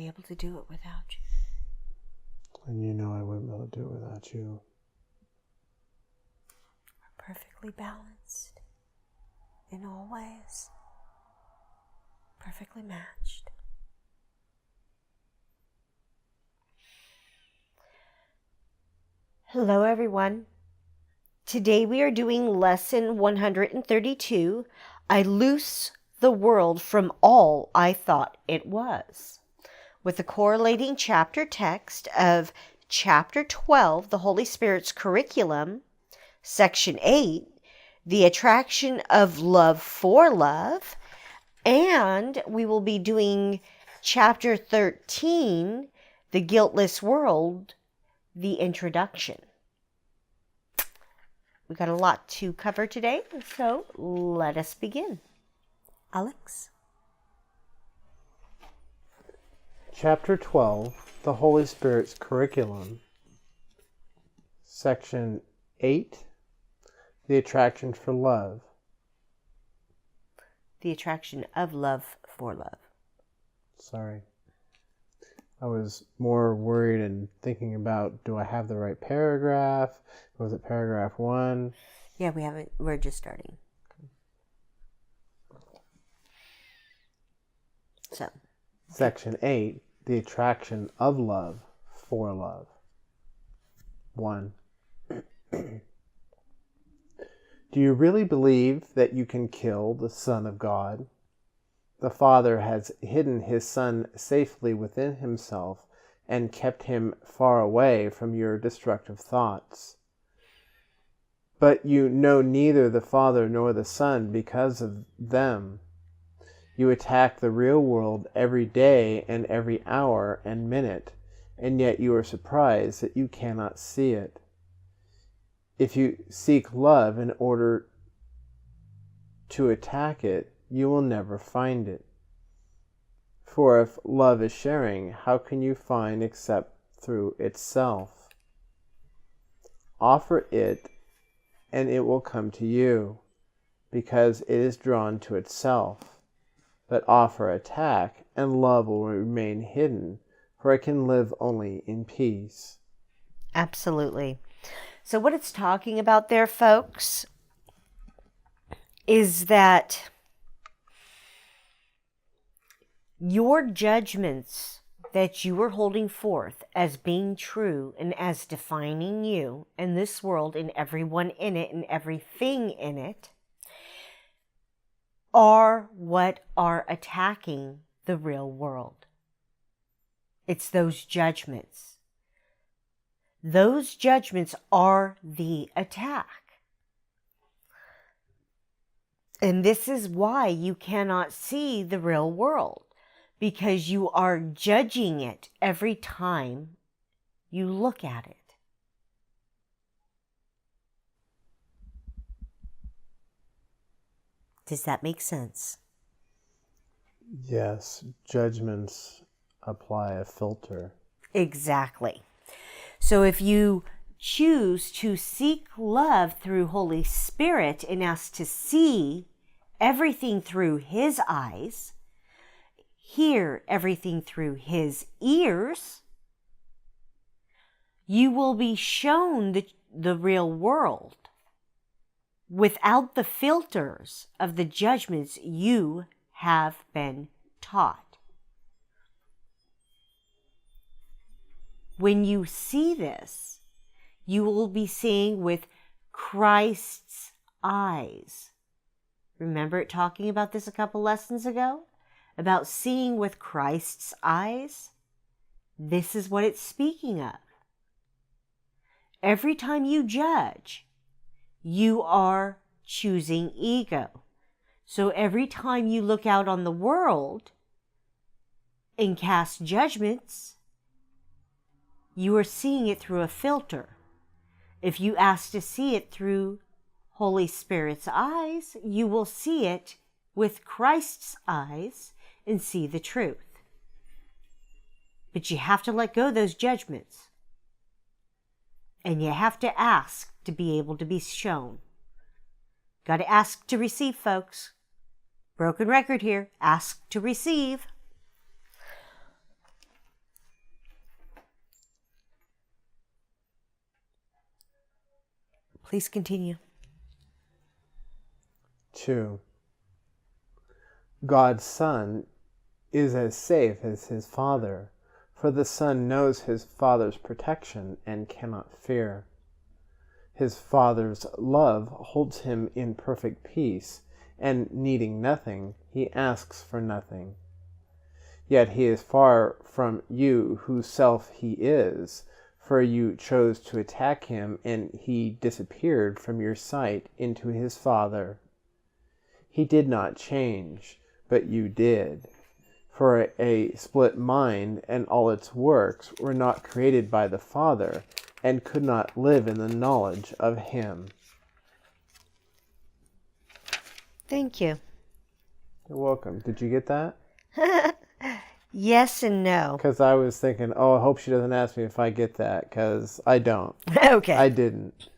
be able to do it without you. And you know I wouldn't be able to do it without you. We're perfectly balanced in all ways. Perfectly matched. Hello, everyone. Today we are doing lesson 132, I Loose the World from All I Thought It Was, with the correlating chapter text of chapter 12, the Holy Spirit's Curriculum, section 8, the Attraction of Love for Love, and we will be doing chapter 13, the Guiltless World, the introduction. We got a lot to cover today, so let us begin. Alex? Chapter 12, the Holy Spirit's Curriculum, section 8, the Attraction for Love. The attraction of love for love. Sorry. I was more worried and thinking about, do I have the right paragraph? Was it paragraph 1? Yeah, we haven't. We're just starting. So. Section 8, the Attraction of Love for Love. 1. Do you really believe that you can kill the Son of God? The Father has hidden his Son safely within himself and kept him far away from your destructive thoughts. But you know neither the Father nor the Son because of them. You attack the real world every day and every hour and minute, and yet you are surprised that you cannot see it. If you seek love in order to attack it, you will never find it. For if love is sharing, how can you find except through itself? Offer it, and it will come to you, because it is drawn to itself. But offer attack, and love will remain hidden, for it can live only in peace. Absolutely. So what it's talking about there, folks, is that your judgments that you are holding forth as being true and as defining you and this world and everyone in it and everything in it are what are attacking the real world. It's those judgments. Those judgments are the attack. And this is why you cannot see the real world, because you are judging it every time you look at it. Does that make sense? Yes, judgments apply a filter. Exactly. So if you choose to seek love through Holy Spirit and ask to see everything through His eyes, hear everything through His ears, you will be shown the real world without the filters of the judgments you have been taught. When you see this, you will be seeing with Christ's eyes. Remember it talking about this a couple lessons ago? About seeing with Christ's eyes? This is what it's speaking of. Every time you judge, you are choosing ego. So every time you look out on the world and cast judgments, you are seeing it through a filter. If you ask to see it through Holy Spirit's eyes, you will see it with Christ's eyes and see the truth. But you have to let go of those judgments. And you have to ask to be able to be shown. Got to ask to receive, folks. Broken record here. Ask to receive. Please continue. 2. God's Son is as safe as his Father, for the Son knows his Father's protection and cannot fear. His Father's love holds him in perfect peace, and needing nothing, he asks for nothing. Yet he is far from you whose self he is, for you chose to attack him, and he disappeared from your sight into his Father. He did not change, but you did. For a split mind and all its works were not created by the Father, and could not live in the knowledge of him. Thank you. You're welcome. Did you get that? Yes and no. Because I was thinking, I hope she doesn't ask me if I get that, because I don't. Okay. I didn't.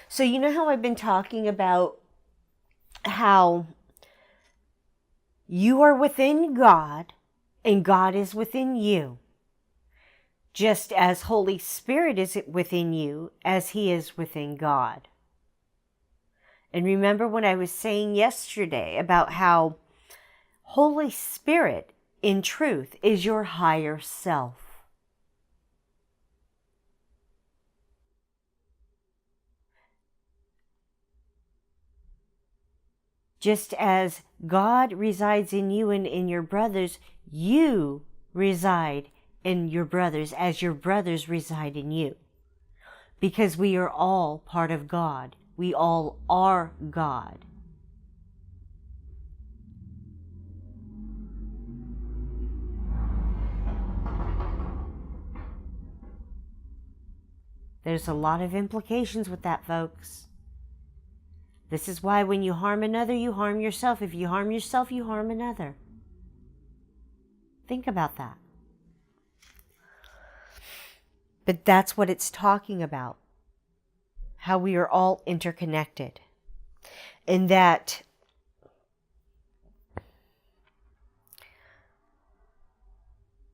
So you know how I've been talking about how you are within God and God is within you, just as Holy Spirit is within you as he is within God. And remember when I was saying yesterday about how Holy Spirit, in truth, is your higher self. Just as God resides in you and in your brothers, you reside in your brothers as your brothers reside in you. Because we are all part of God. We all are God. There's a lot of implications with that, folks. This is why when you harm another, you harm yourself. If you harm yourself, you harm another. Think about that. But that's what it's talking about. How we are all interconnected. And that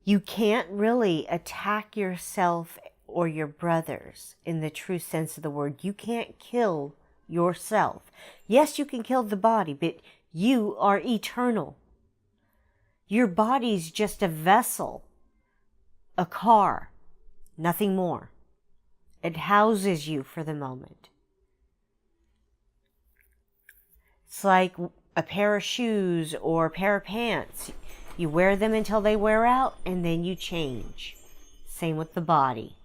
you can't really attack yourself or your brothers in the true sense of the word. You can't kill yourself. Yes, you can kill the body, but you are eternal. Your body's just a vessel, a car, nothing more. It houses you for the moment. It's like a pair of shoes or a pair of pants. You wear them until they wear out, and then you change. Same with the body.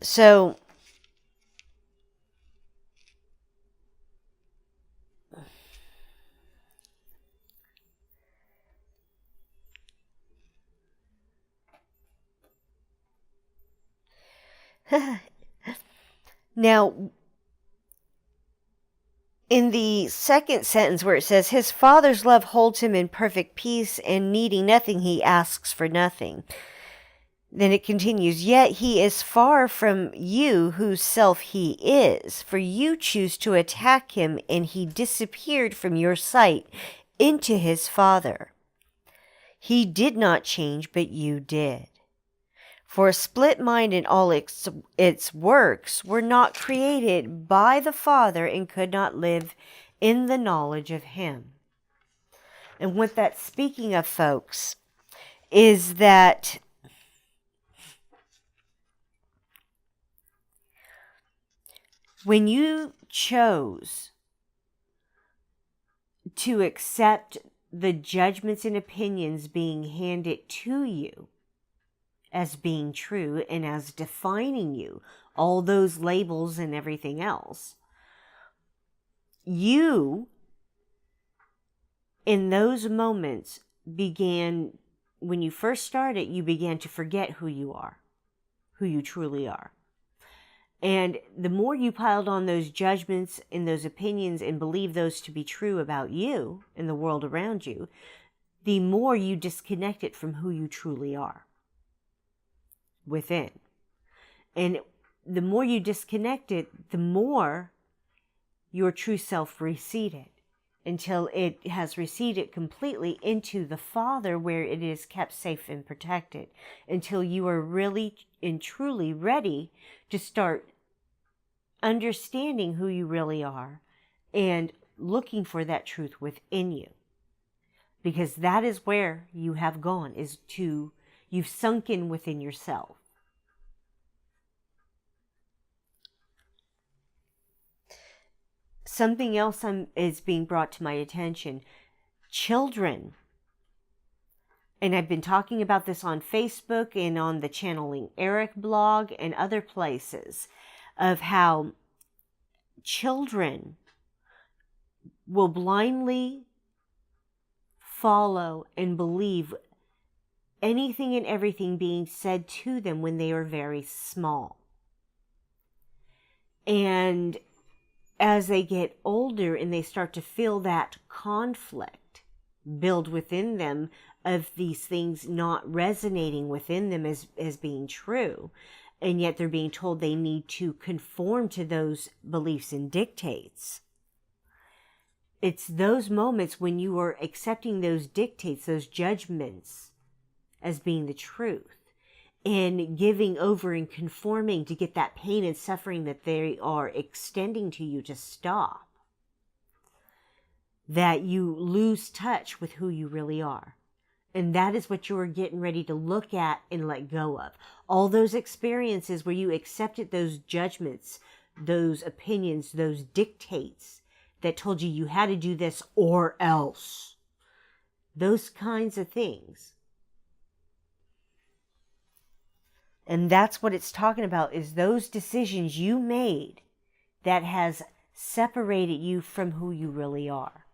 So, now, in the second sentence where it says, his Father's love holds him in perfect peace, and needing nothing, he asks for nothing. Then it continues, yet he is far from you whose self he is, for you choose to attack him, and he disappeared from your sight into his Father. He did not change, but you did. For a split mind and all its works were not created by the Father and could not live in the knowledge of him. And what that's speaking of, folks, is that when you chose to accept the judgments and opinions being handed to you as being true and as defining you, all those labels and everything else, you, in those moments, began, when you first started, you began to forget who you are, who you truly are. And the more you piled on those judgments and those opinions and believed those to be true about you and the world around you, the more you disconnected from who you truly are within. And the more you disconnected, the more your true self receded. until it has receded completely into the Father, where it is kept safe and protected, until you are really and truly ready to start understanding who you really are and looking for that truth within you. Because that is where you have gone, you've sunk in within yourself. Something else is being brought to my attention. Children. And I've been talking about this on Facebook and on the Channeling Eric blog and other places, of how children will blindly follow and believe anything and everything being said to them when they are very small. And as they get older and they start to feel that conflict build within them of these things not resonating within them as being true, and yet they're being told they need to conform to those beliefs and dictates. It's those moments when you are accepting those dictates, those judgments as being the truth, and giving over and conforming to get that pain and suffering that they are extending to you to stop, that you lose touch with who you really are. And that is what you're getting ready to look at and let go of. All those experiences where you accepted those judgments, those opinions, those dictates that told you had to do this or else. Those kinds of things. And that's what it's talking about, is those decisions you made that has separated you from who you really are.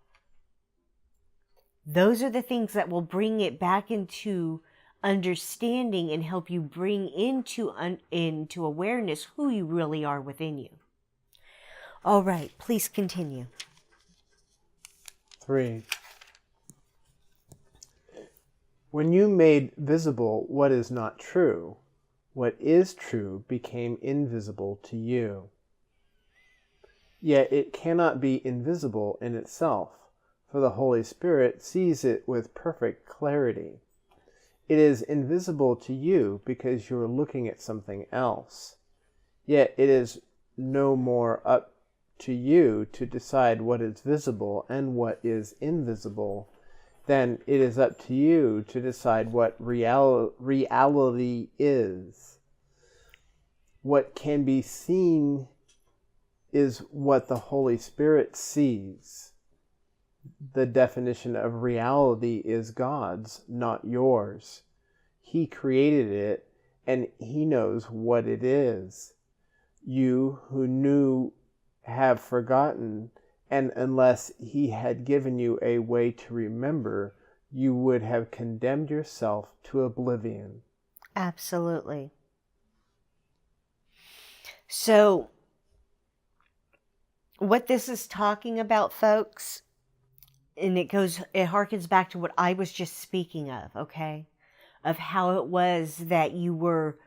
Those are the things that will bring it back into understanding and help you bring into awareness who you really are within you. All right, please continue. 3. When you made visible what is not true, what is true became invisible to you. Yet it cannot be invisible in itself, for the Holy Spirit sees it with perfect clarity. It is invisible to you because you are looking at something else. Yet it is no more up to you to decide what is visible and what is invisible than it is up to you to decide what reality is. What can be seen is what the Holy Spirit sees. The definition of reality is God's, not yours. He created it, and He knows what it is. You who knew have forgotten, and unless He had given you a way to remember, you would have condemned yourself to oblivion. Absolutely. So, what this is talking about, folks, and it harkens back to what I was just speaking of, okay? Of how it was that you were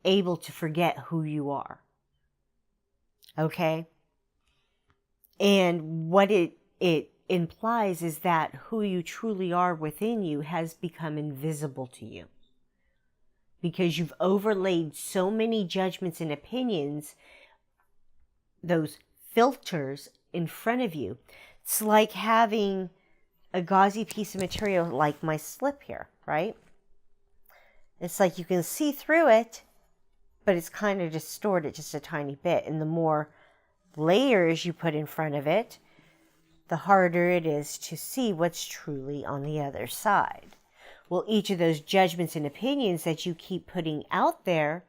able to forget who you are. Okay? And what it implies is that who you truly are within you has become invisible to you. Because you've overlaid so many judgments and opinions, those filters in front of you. It's like having a gauzy piece of material like my slip here, right? It's like you can see through it, but it's kind of distorted just a tiny bit. And the more layers you put in front of it, the harder it is to see what's truly on the other side. Well, each of those judgments and opinions that you keep putting out there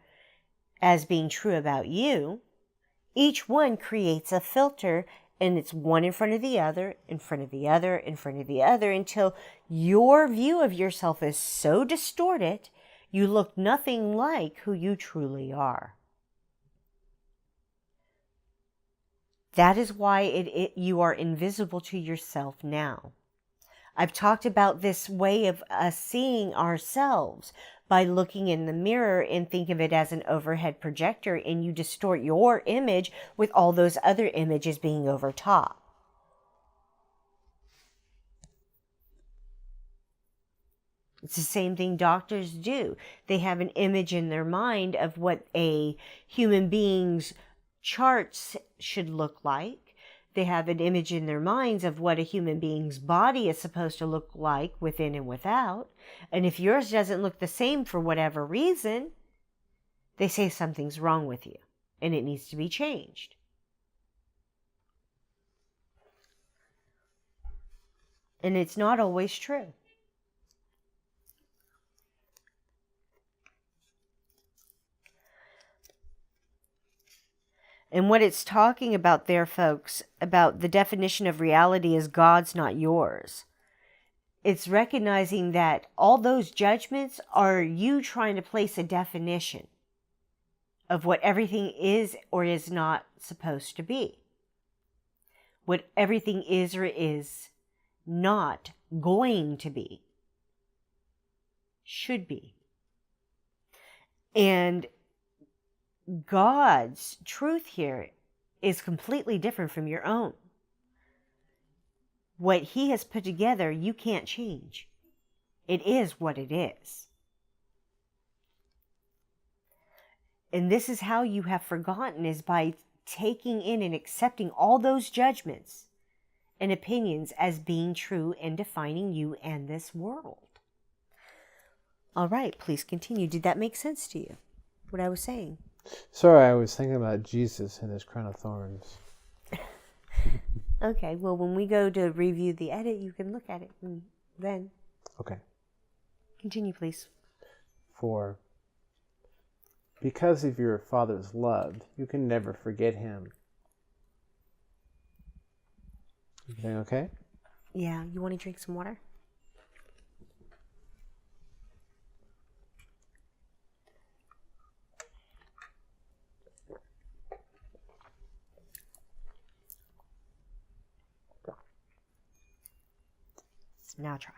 as being true about you, each one creates a filter, and it's one in front of the other, in front of the other, in front of the other, until your view of yourself is so distorted, you look nothing like who you truly are. That is why you are invisible to yourself now. I've talked about this way of us seeing ourselves by looking in the mirror and think of it as an overhead projector, and you distort your image with all those other images being over top. It's the same thing doctors do. They have an image in their mind of what a human being's charts should look like. They have an image in their minds of what a human being's body is supposed to look like within and without. And if yours doesn't look the same for whatever reason, they say something's wrong with you and it needs to be changed. And it's not always true. And what it's talking about there, folks, about the definition of reality is God's, not yours. It's recognizing that all those judgments are you trying to place a definition of what everything is or is not supposed to be. What everything is or is not going to be. Should be. And God's truth here is completely different from your own. What He has put together, you can't change. It is what it is. And this is how you have forgotten, is by taking in and accepting all those judgments and opinions as being true and defining you and this world. All right, please continue. Did that make sense to you, what I was saying? Sorry, I was thinking about Jesus and his crown of thorns. Okay, well, when we go to review the edit, you can look at it and then. Okay. Continue, please. 4. Because of your Father's love, you can never forget Him. Everything okay? Yeah, you want to drink some water? Now try.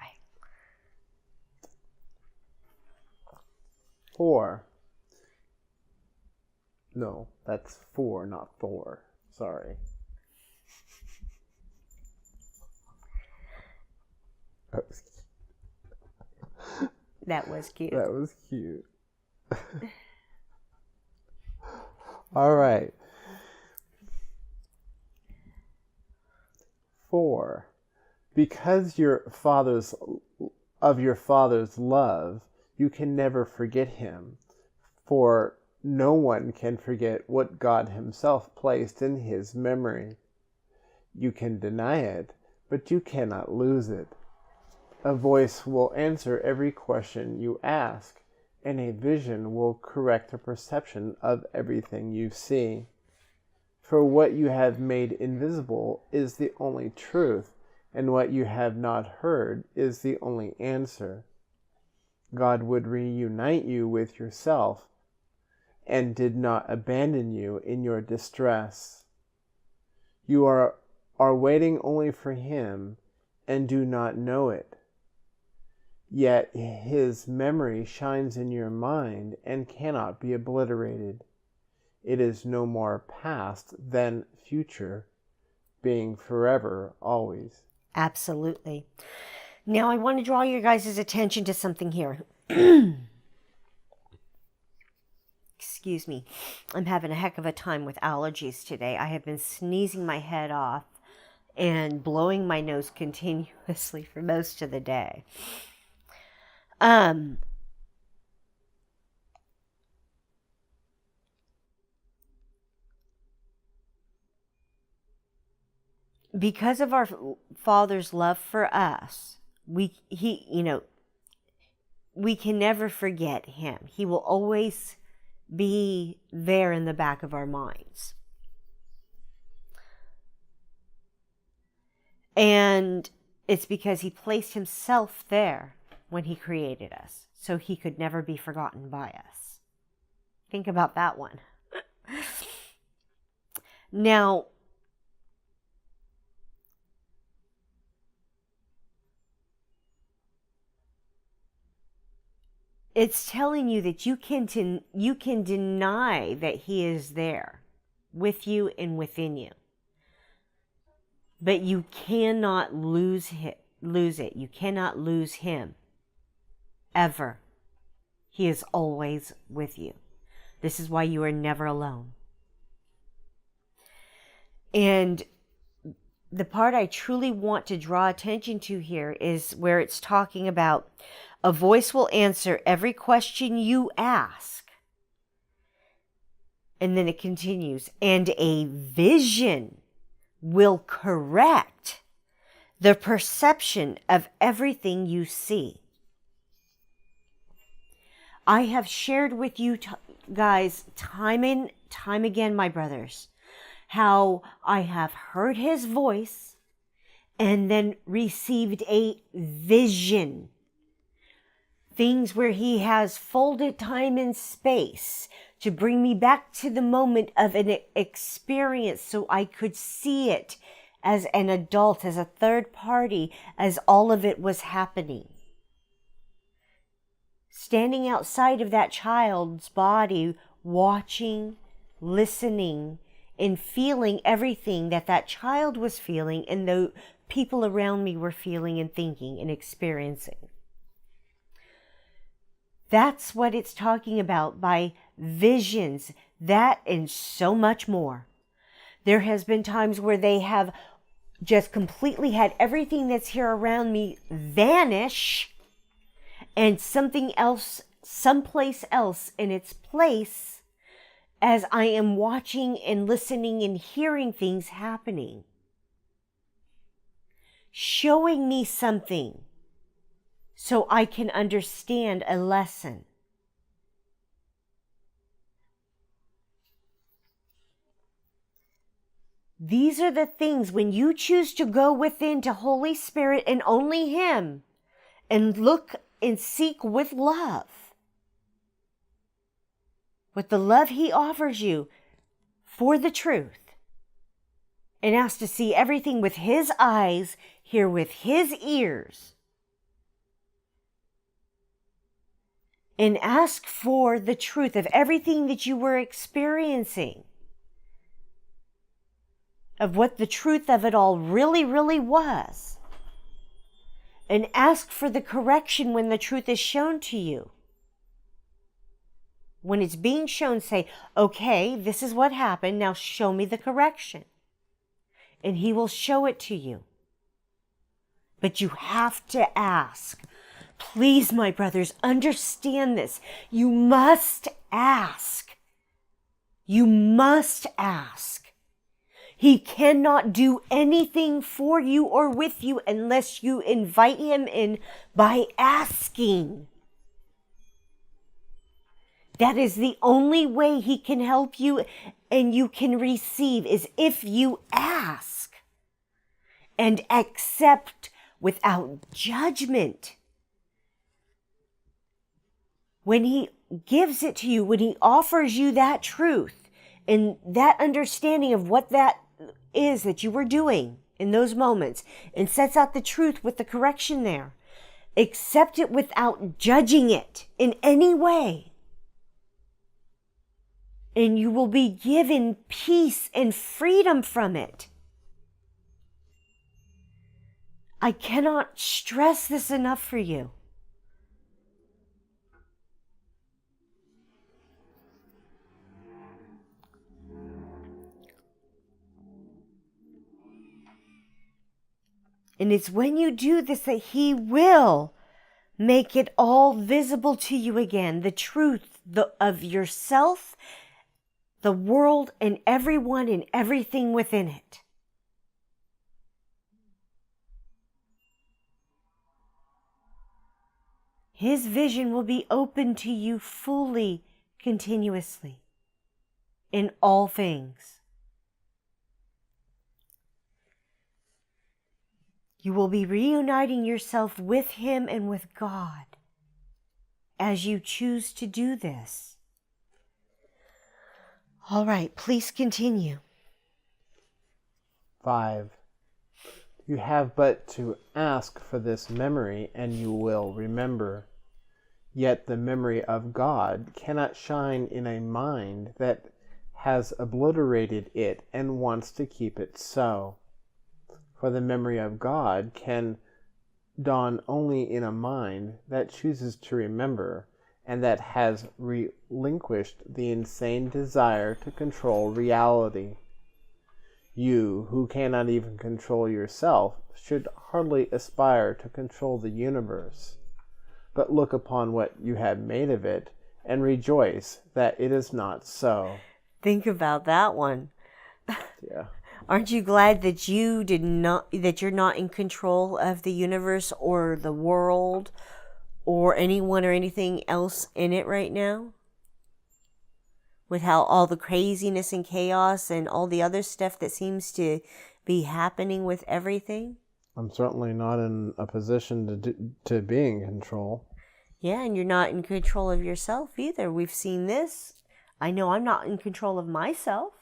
4. No, that's 4, not Thor. Sorry. That was cute. That was cute. All right. 4. Because your father's love, you can never forget Him, for no one can forget what God Himself placed in His memory. You can deny it, but you cannot lose it. A voice will answer every question you ask, and a vision will correct the perception of everything you see. For what you have made invisible is the only truth, and what you have not heard is the only answer. God would reunite you with yourself, and did not abandon you in your distress. You are waiting only for Him, and do not know it. Yet His memory shines in your mind and cannot be obliterated. It is no more past than future, being forever, always. Absolutely. Now I want to draw your guys' attention to something here. Excuse me. I'm having a heck of a time with allergies today. I have been sneezing my head off and blowing my nose continuously for most of the day. Because of our Father's love for us, we can never forget Him. He will always be there in the back of our minds. And it's because He placed Himself there when He created us, so He could never be forgotten by us. Think about that one. Now, it's telling you that you can deny that He is there with you and within you. But you cannot lose it. You cannot lose Him. ever. He is always with you. This is why you are never alone. And the part I truly want to draw attention to here is where it's talking about a voice will answer every question you ask. And then it continues, and a vision will correct the perception of everything you see. I have shared with you guys time and time again, my brothers, how I have heard his voice and then received a vision. Things where he has folded time and space to bring me back to the moment of an experience so I could see it as an adult, as a third party, as all of it was happening. Standing outside of that child's body, watching, listening, and feeling everything that that child was feeling and the people around me were feeling and thinking and experiencing. That's what it's talking about by visions, that and so much more. There has been times where they have just completely had everything that's here around me vanish and something else, someplace else in its place, as I am watching and listening and hearing things happening. Showing me something so I can understand a lesson. These are the things when you choose to go within to Holy Spirit and only Him and look and seek with love. With the love He offers you for the truth. And ask to see everything with His eyes, hear with His ears. And ask for the truth of everything that you were experiencing. Of what the truth of it all really, really was. And ask for the correction when the truth is shown to you. When it's being shown, say, okay, this is what happened. Now show me the correction. And He will show it to you. But you have to ask. Please, my brothers, understand this. You must ask. You must ask. He cannot do anything for you or with you unless you invite Him in by asking. That is the only way He can help you and you can receive is if you ask and accept without judgment. When He gives it to you, when He offers you that truth and that understanding of what that is that you were doing in those moments and sets out the truth with the correction there, accept it without judging it in any way. And you will be given peace and freedom from it. I cannot stress this enough for you. And it's when you do this that He will make it all visible to you again. The truth of yourself, the world, and everyone and everything within it. His vision will be open to you fully, continuously, in all things. You will be reuniting yourself with Him and with God as you choose to do this. All right, please continue. 5. You have but to ask for this memory, and you will remember. Yet the memory of God cannot shine in a mind that has obliterated it and wants to keep it so. For the memory of God can dawn only in a mind that chooses to remember and that has relinquished the insane desire to control reality. You, who cannot even control yourself, should hardly aspire to control the universe, but look upon what you have made of it and rejoice that it is not so. Think about that one. Yeah. Aren't you glad that you're not in control of the universe or the world or anyone or anything else in it right now? With how all the craziness and chaos and all the other stuff that seems to be happening with everything? I'm certainly not in a position to be in control. Yeah, and you're not in control of yourself either. We've seen this. I know I'm not in control of myself.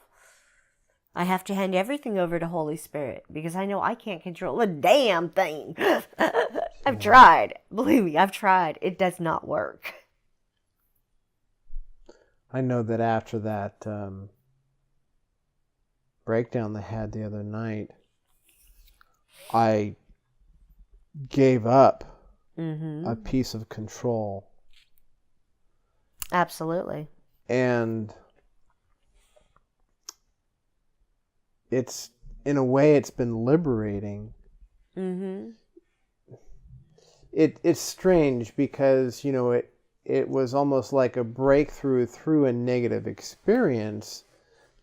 I have to hand everything over to Holy Spirit because I know I can't control a damn thing. I've tried. Believe me, I've tried. It does not work. I know that after that breakdown they had the other night, I gave up a piece of control. Absolutely. And it's, in a way, it's been liberating. It's strange because, it was almost like a breakthrough through a negative experience,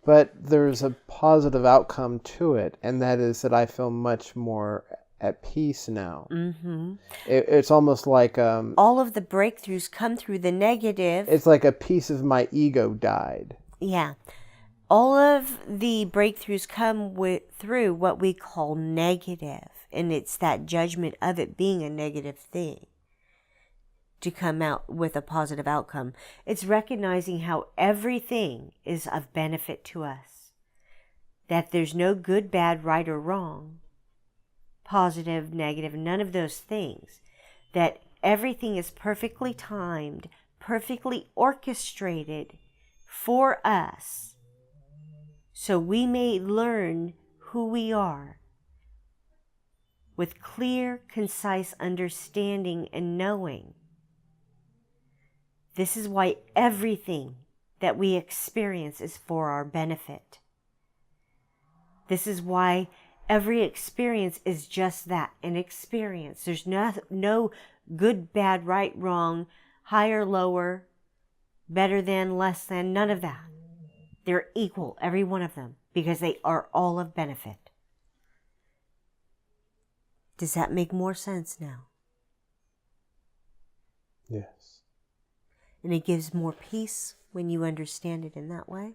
but there's a positive outcome to it, and that is that I feel much more at peace now. It's almost like all of the breakthroughs come through the negative. It's like a piece of my ego died. Yeah. All of the breakthroughs come through what we call negative, and it's that judgment of it being a negative thing to come out with a positive outcome. It's recognizing how everything is of benefit to us, that there's no good, bad, right, or wrong, positive, negative, none of those things, that everything is perfectly timed, perfectly orchestrated for us, so we may learn who we are with clear, concise understanding and knowing. This is why everything that we experience is for our benefit. This is why every experience is just that, an experience. There's no good, bad, right, wrong, higher, lower, better than, less than, none of that. They're equal, every one of them, because they are all of benefit. Does that make more sense now? Yes. And it gives more peace when you understand it in that way?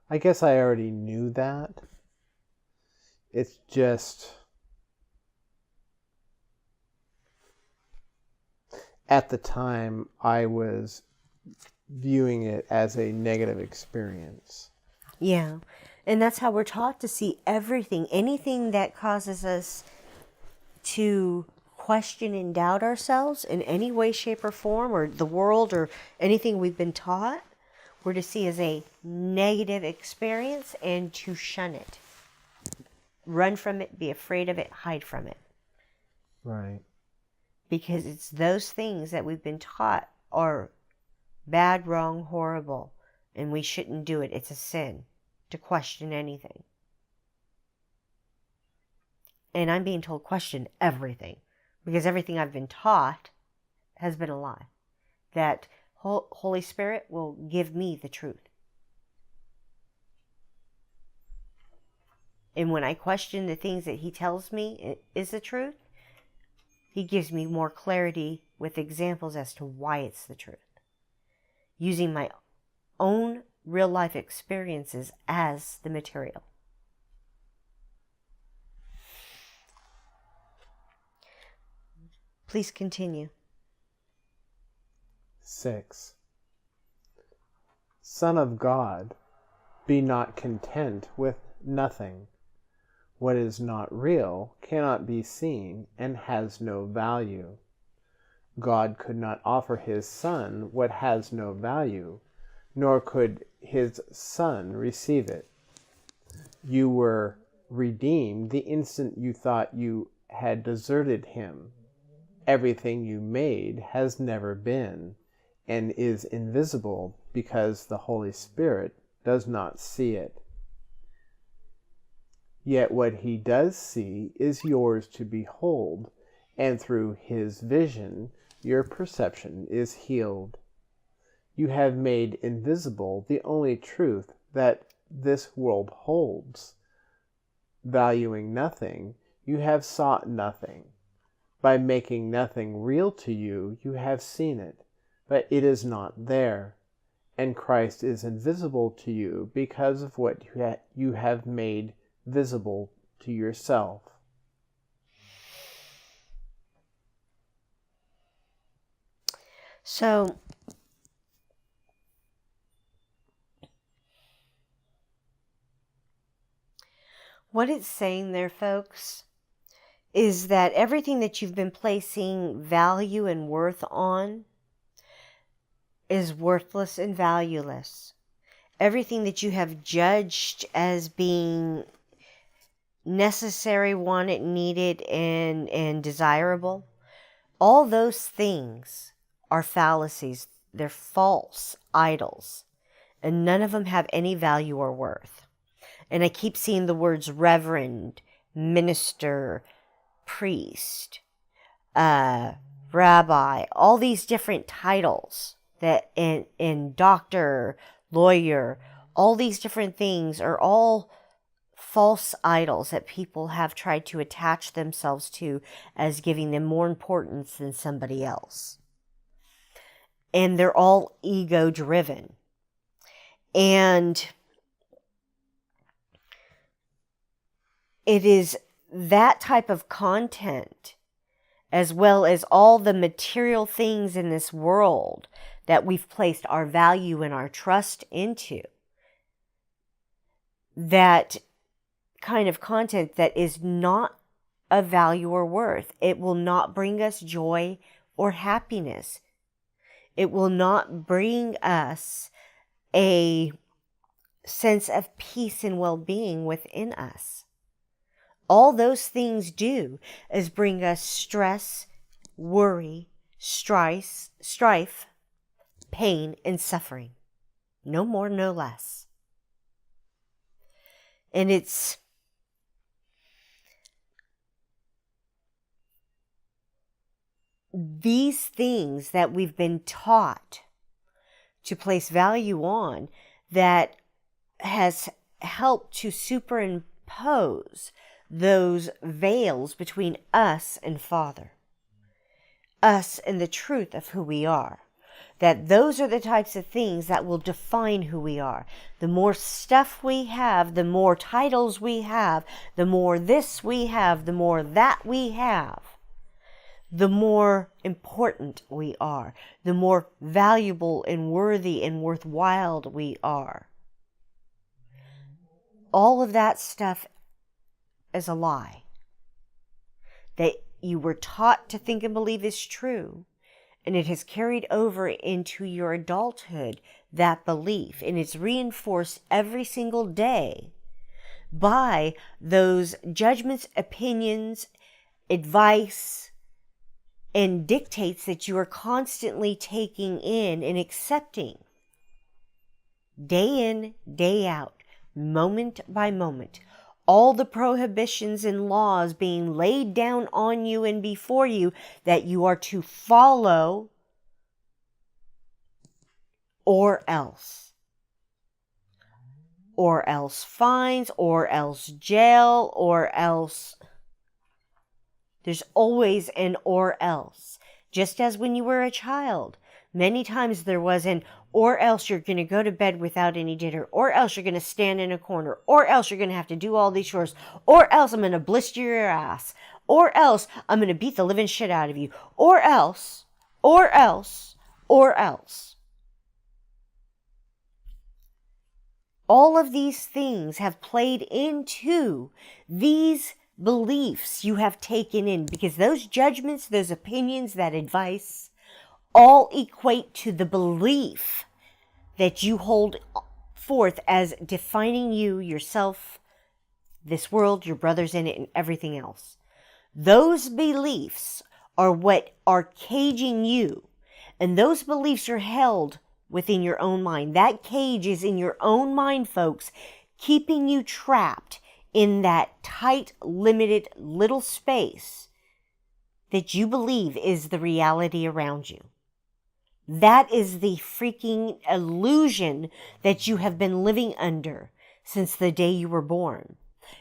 I guess I already knew that. It's just, at the time, I was viewing it as a negative experience. Yeah. And that's how we're taught to see everything. Anything that causes us to question and doubt ourselves in any way, shape, or form, or the world, or anything we've been taught, we're to see as a negative experience and to shun it. Run from it, be afraid of it, hide from it. Right. Because it's those things that we've been taught are bad, wrong, horrible, and we shouldn't do it. It's a sin to question anything. And I'm being told question everything, because everything I've been taught has been a lie. That Holy Spirit will give me the truth. And when I question the things that He tells me is the truth, He gives me more clarity with examples as to why it's the truth. Using my own real life experiences as the material. Please continue. 6. Son of God, be not content with nothing. What is not real cannot be seen and has no value. God could not offer His Son what has no value, nor could His Son receive it. You were redeemed the instant you thought you had deserted him. Everything you made has never been and is invisible because the Holy Spirit does not see it. Yet what he does see is yours to behold, and through his vision, your perception is healed. You have made invisible the only truth that this world holds. Valuing nothing, you have sought nothing. By making nothing real to you, you have seen it, but it is not there, and Christ is invisible to you because of what you have made visible to yourself. So, what it's saying there, folks, is that everything that you've been placing value and worth on is worthless and valueless. Everything that you have judged as being necessary, wanted, needed, and desirable, all those things are fallacies. They're false idols, and none of them have any value or worth. And I keep seeing the words reverend, minister, priest, rabbi, all these different titles that in doctor, lawyer, all these different things are all false idols that people have tried to attach themselves to as giving them more importance than somebody else. And they're all ego driven. And it is that type of content, as well as all the material things in this world that we've placed our value and our trust into, that kind of content that is not of value or worth. It will not bring us joy or happiness. It will not bring us a sense of peace and well-being within us. All those things do is bring us stress, worry, strife, pain, and suffering. No more, no less. And it's these things that we've been taught to place value on that has helped to superimpose those veils between us and Father, us and the truth of who we are. That those are the types of things that will define who we are. The more stuff we have, the more titles we have, the more this we have, the more that we have, the more important we are, the more valuable and worthy and worthwhile we are. All of that stuff is a lie that you were taught to think and believe is true, and it has carried over into your adulthood, that belief, and it's reinforced every single day by those judgments, opinions, advice, and dictates that you are constantly taking in and accepting day in, day out, moment by moment. All the prohibitions and laws being laid down on you and before you that you are to follow, or else fines, or else jail, or else. There's always an or else. Just as when you were a child, many times there was an or else you're going to go to bed without any dinner, or else you're going to stand in a corner, or else you're going to have to do all these chores, or else I'm going to blister your ass, or else I'm going to beat the living shit out of you, or else. All of these things have played into these beliefs you have taken in, because those judgments, those opinions, that advice, all equate to the belief that you hold forth as defining you, yourself, This world, your brothers in it, and everything else. Those beliefs are what are caging you. And those beliefs are held within your own mind. That cage is in your own mind, folks, keeping you trapped in that tight, limited little space that you believe is the reality around you. That is the freaking illusion that you have been living under since the day you were born.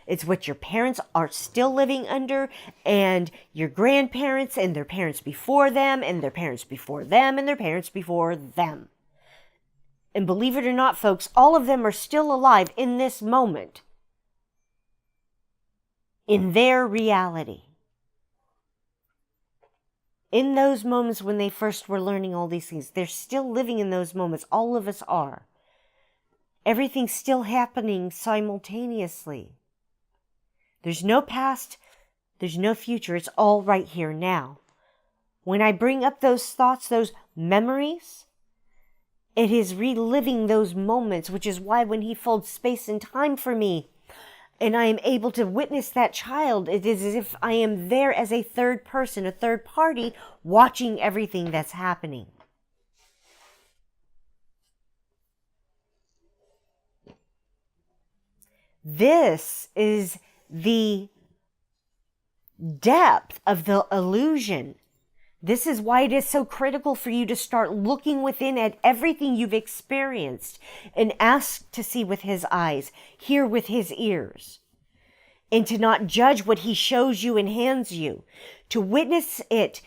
It's what your parents are still living under, and your grandparents and their parents before them, and their parents before them, and their parents before them. And believe it or not, folks, all of them are still alive in this moment, in their reality. In those moments when they first were learning all these things, they're still living in those moments. All of us are. Everything's still happening simultaneously. There's no past, there's no future. It's all right here now. When I bring up those thoughts, those memories, it is reliving those moments, which is why when he folds space and time for me, and I am able to witness that child, it is as if I am there as a third person, a third party, watching everything that's happening. This is the depth of the illusion. This is why it is so critical for you to start looking within at everything you've experienced and ask to see with his eyes, hear with his ears, and to not judge what he shows you and hands you, to witness it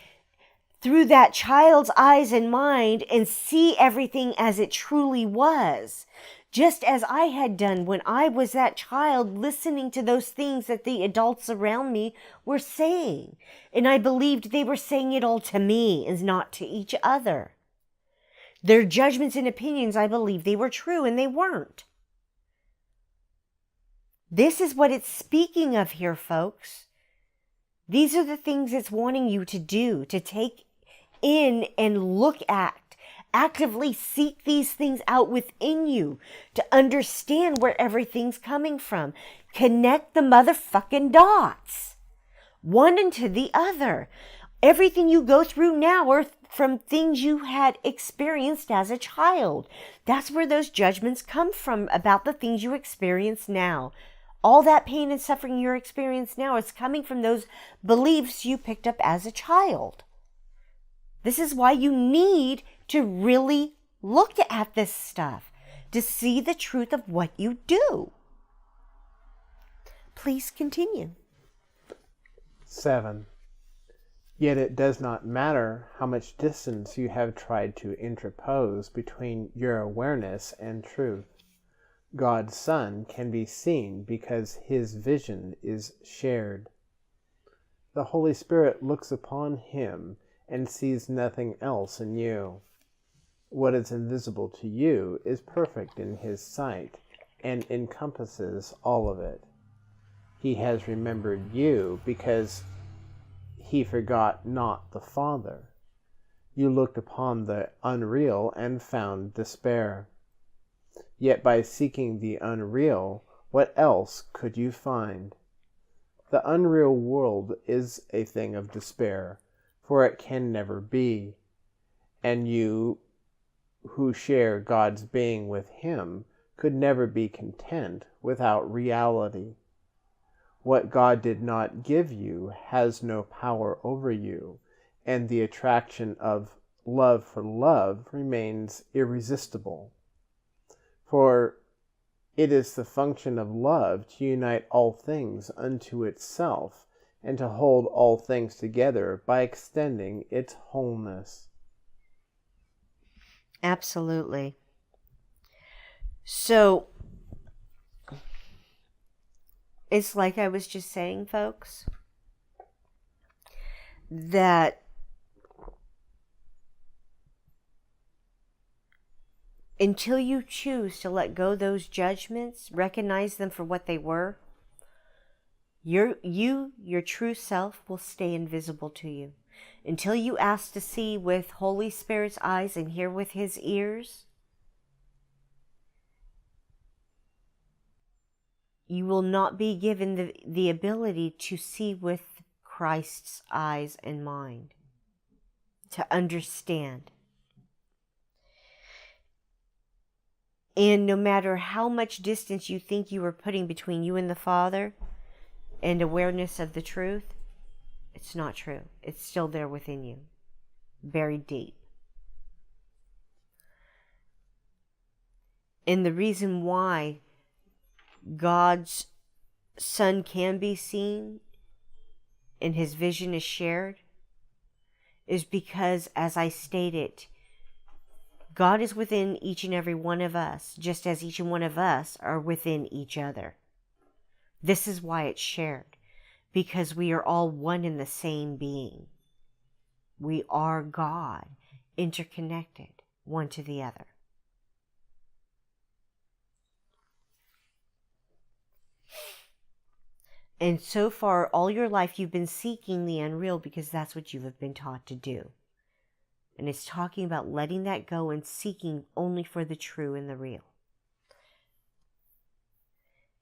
through that child's eyes and mind and see everything as it truly was. Just as I had done when I was that child, listening to those things that the adults around me were saying. And I believed they were saying it all to me and not to each other. Their judgments and opinions, I believed they were true, and they weren't. This is what it's speaking of here, folks. These are the things it's wanting you to do, to take in and look at. Actively seek these things out within you to understand where everything's coming from. Connect the motherfucking dots, one into the other. Everything you go through now are from things you had experienced as a child. That's where those judgments come from about the things you experience now. All that pain and suffering you're experiencing now is coming from those beliefs you picked up as a child. This is why you need to really look at this stuff, to see the truth of what you do. Please continue. 7. Yet it does not matter how much distance you have tried to interpose between your awareness and truth. God's Son can be seen because his vision is shared. The Holy Spirit looks upon him and sees nothing else in you. What is invisible to you is perfect in his sight and encompasses all of it. He has remembered you because he forgot not the Father. You looked upon the unreal and found despair. Yet by seeking the unreal, what else could you find? The unreal world is a thing of despair, for it can never be. And you, who share God's being with him, could never be content without reality. What God did not give you has no power over you, and the attraction of love for love remains irresistible. For it is the function of love to unite all things unto itself, and to hold all things together by extending its wholeness. Absolutely. So, it's like I was just saying, folks, that until you choose to let go those judgments, recognize them for what they were, your true self will stay invisible to you. Until you ask to see with Holy Spirit's eyes and hear with his ears, you will not be given the ability to see with Christ's eyes and mind, to understand. And no matter how much distance you think you are putting between you and the Father and awareness of the truth, it's not true. It's still there within you, buried deep. And the reason why God's Son can be seen and his vision is shared is because, as I stated, God is within each and every one of us, just as each and one of us are within each other. This is why it's shared, because we are all one in the same being. We are God, interconnected, one to the other. And so far, all your life, you've been seeking the unreal because that's what you have been taught to do. And it's talking about letting that go and seeking only for the true and the real.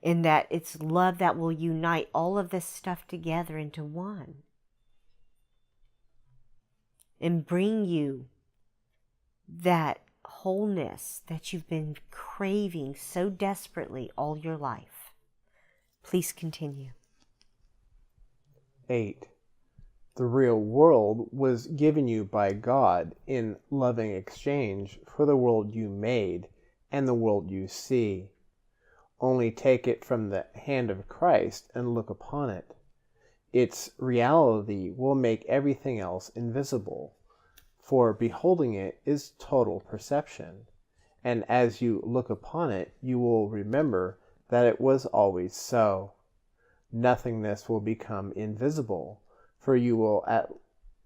And that it's love that will unite all of this stuff together into one. And bring you that wholeness that you've been craving so desperately all your life. Please continue. 8. The real world was given you by God in loving exchange for the world you made and the world you see. Only take it from the hand of Christ and look upon it. Its reality will make everything else invisible, for beholding it is total perception. And as you look upon it, you will remember that it was always so. Nothingness will become invisible, for you will at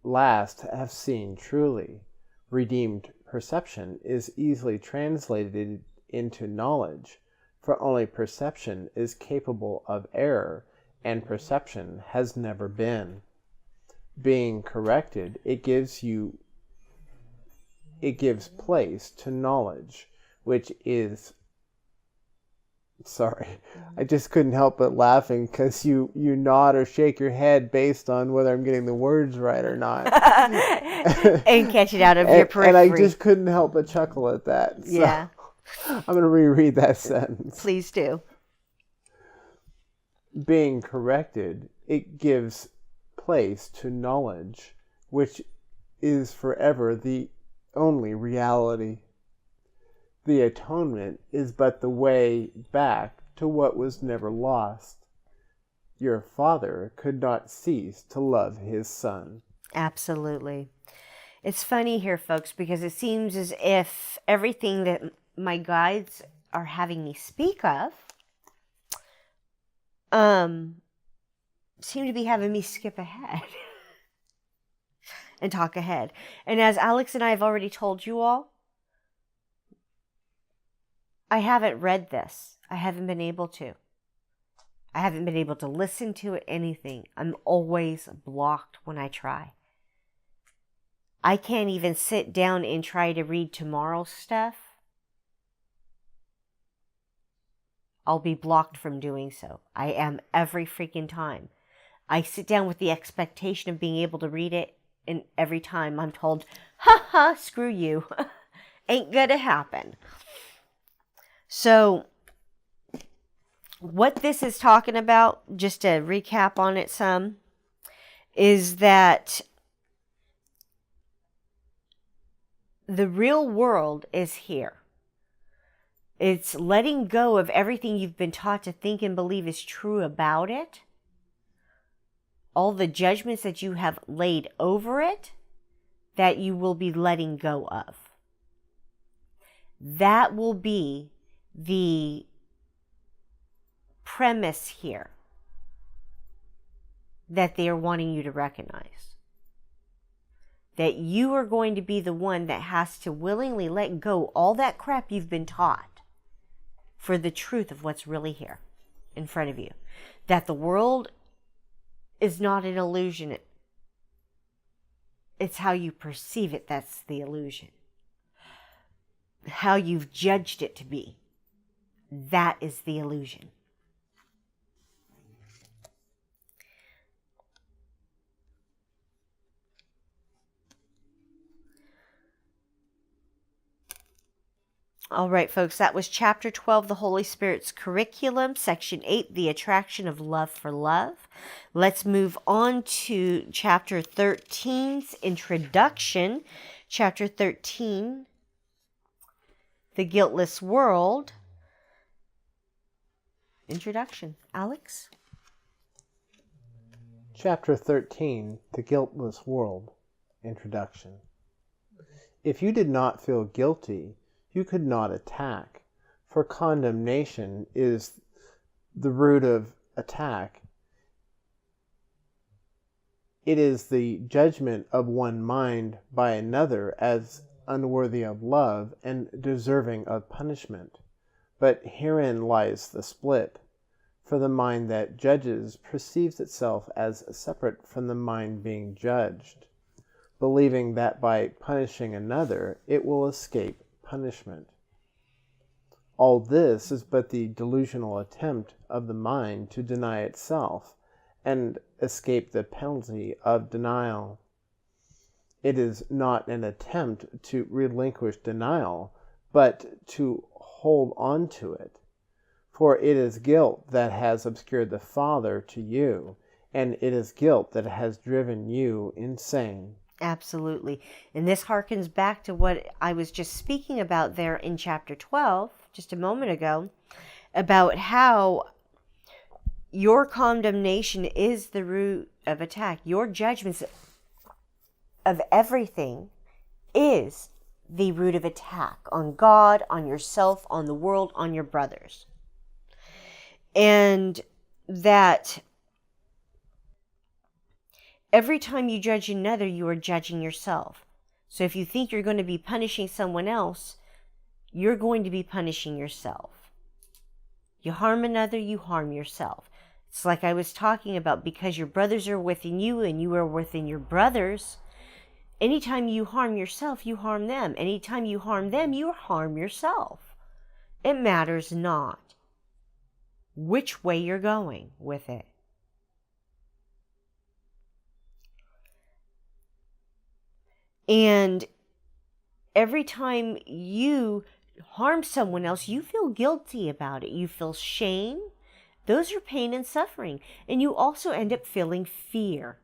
last have seen truly. Redeemed perception is easily translated into knowledge, for only perception is capable of error, and perception has never been. Being corrected, it gives place to knowledge, which is... Sorry, I just couldn't help but laughing because you nod or shake your head based on whether I'm getting the words right or not. And catch it out of your periphery. And I just couldn't help but chuckle at that. So yeah. I'm going to reread that sentence. Please do. Being corrected, it gives place to knowledge, which is forever the only reality. The atonement is but the way back to what was never lost. Your Father could not cease to love his Son. Absolutely. It's funny here, folks, because it seems as if everything that my guides are having me speak of seem to be having me skip ahead and talk ahead. And as Alex and I have already told you all, I haven't read this. I haven't been able to. I haven't been able to listen to it, anything. I'm always blocked when I try. I can't even sit down and try to read tomorrow's stuff. I'll be blocked from doing so. I am every freaking time. I sit down with the expectation of being able to read it, and every time I'm told, ha ha, screw you. Ain't gonna happen. So, what this is talking about, just to recap on it some, is that the real world is here. It's letting go of everything you've been taught to think and believe is true about it. All the judgments that you have laid over it, that you will be letting go of. That will be the premise here that they are wanting you to recognize. That you are going to be the one that has to willingly let go all that crap you've been taught for the truth of what's really here in front of you. That the world is not an illusion. It's how you perceive it that's the illusion. How you've judged it to be. That is the illusion. All right, folks, that was Chapter 12, The Holy Spirit's Curriculum, Section 8, The Attraction of Love for Love. Let's move on to Chapter 13's Introduction. Chapter 13, The Guiltless World. Introduction. Alex? Chapter 13, The Guiltless World. Introduction. If you did not feel guilty, you could not attack, for condemnation is the root of attack. It is the judgment of one mind by another as unworthy of love and deserving of punishment. But herein lies the split, for the mind that judges perceives itself as separate from the mind being judged, believing that by punishing another it will escape punishment. All this is but the delusional attempt of the mind to deny itself and escape the penalty of denial. It is not an attempt to relinquish denial, but to hold on to it. For it is guilt that has obscured the Father to you, and it is guilt that has driven you insane. Absolutely. And this harkens back to what I was just speaking about there in Chapter 12, just a moment ago, about how your condemnation is the root of attack. Your judgments of everything is the root of attack on God, on yourself, on the world, on your brothers. And that every time you judge another, you are judging yourself. So if you think you're going to be punishing someone else, you're going to be punishing yourself. You harm another, you harm yourself. It's like I was talking about, because your brothers are within you and you are within your brothers. Anytime you harm yourself, you harm them. Anytime you harm them, you harm yourself. It matters not which way you're going with it. And every time you harm someone else, you feel guilty about it. You feel shame. Those are pain and suffering. And you also end up feeling fear.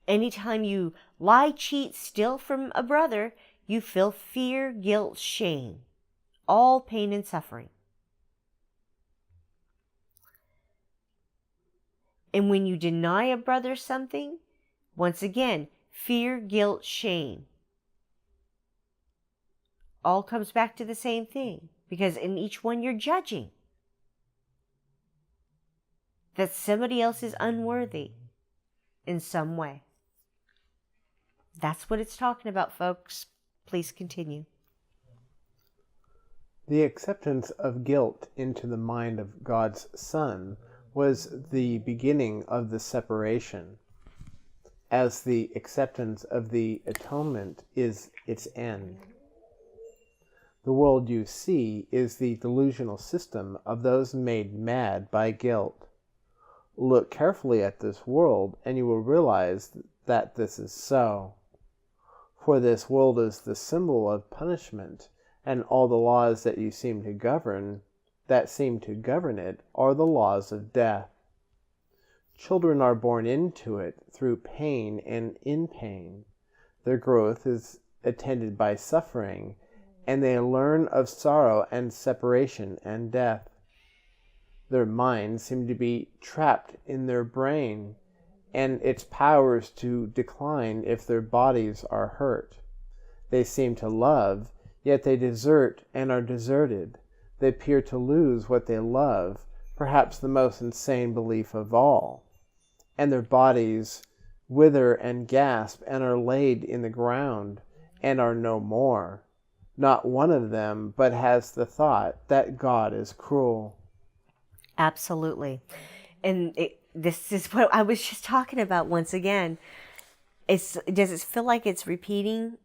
Anytime you lie, cheat, steal from a brother, you feel fear, guilt, shame. All pain and suffering. And when you deny a brother something, once again, fear, guilt, shame. All comes back to the same thing. Because in each one you're judging that somebody else is unworthy in some way. That's what it's talking about, folks. Please continue. The acceptance of guilt into the mind of God's Son was the beginning of the separation, as the acceptance of the atonement is its end. The world you see is the delusional system of those made mad by guilt. Look carefully at this world, and you will realize that this is so. For this world is the symbol of punishment, and all the laws that seem to govern it, are the laws of death. Children are born into it through pain and in pain. Their growth is attended by suffering, and they learn of sorrow and separation and death. Their minds seem to be trapped in their brain, and its powers to decline if their bodies are hurt. They seem to love, yet they desert and are deserted. They appear to lose what they love, perhaps the most insane belief of all. And their bodies wither and gasp and are laid in the ground and are no more. Not one of them but has the thought that God is cruel. Absolutely. And this is what I was just talking about once again. Does it feel like it's repeating?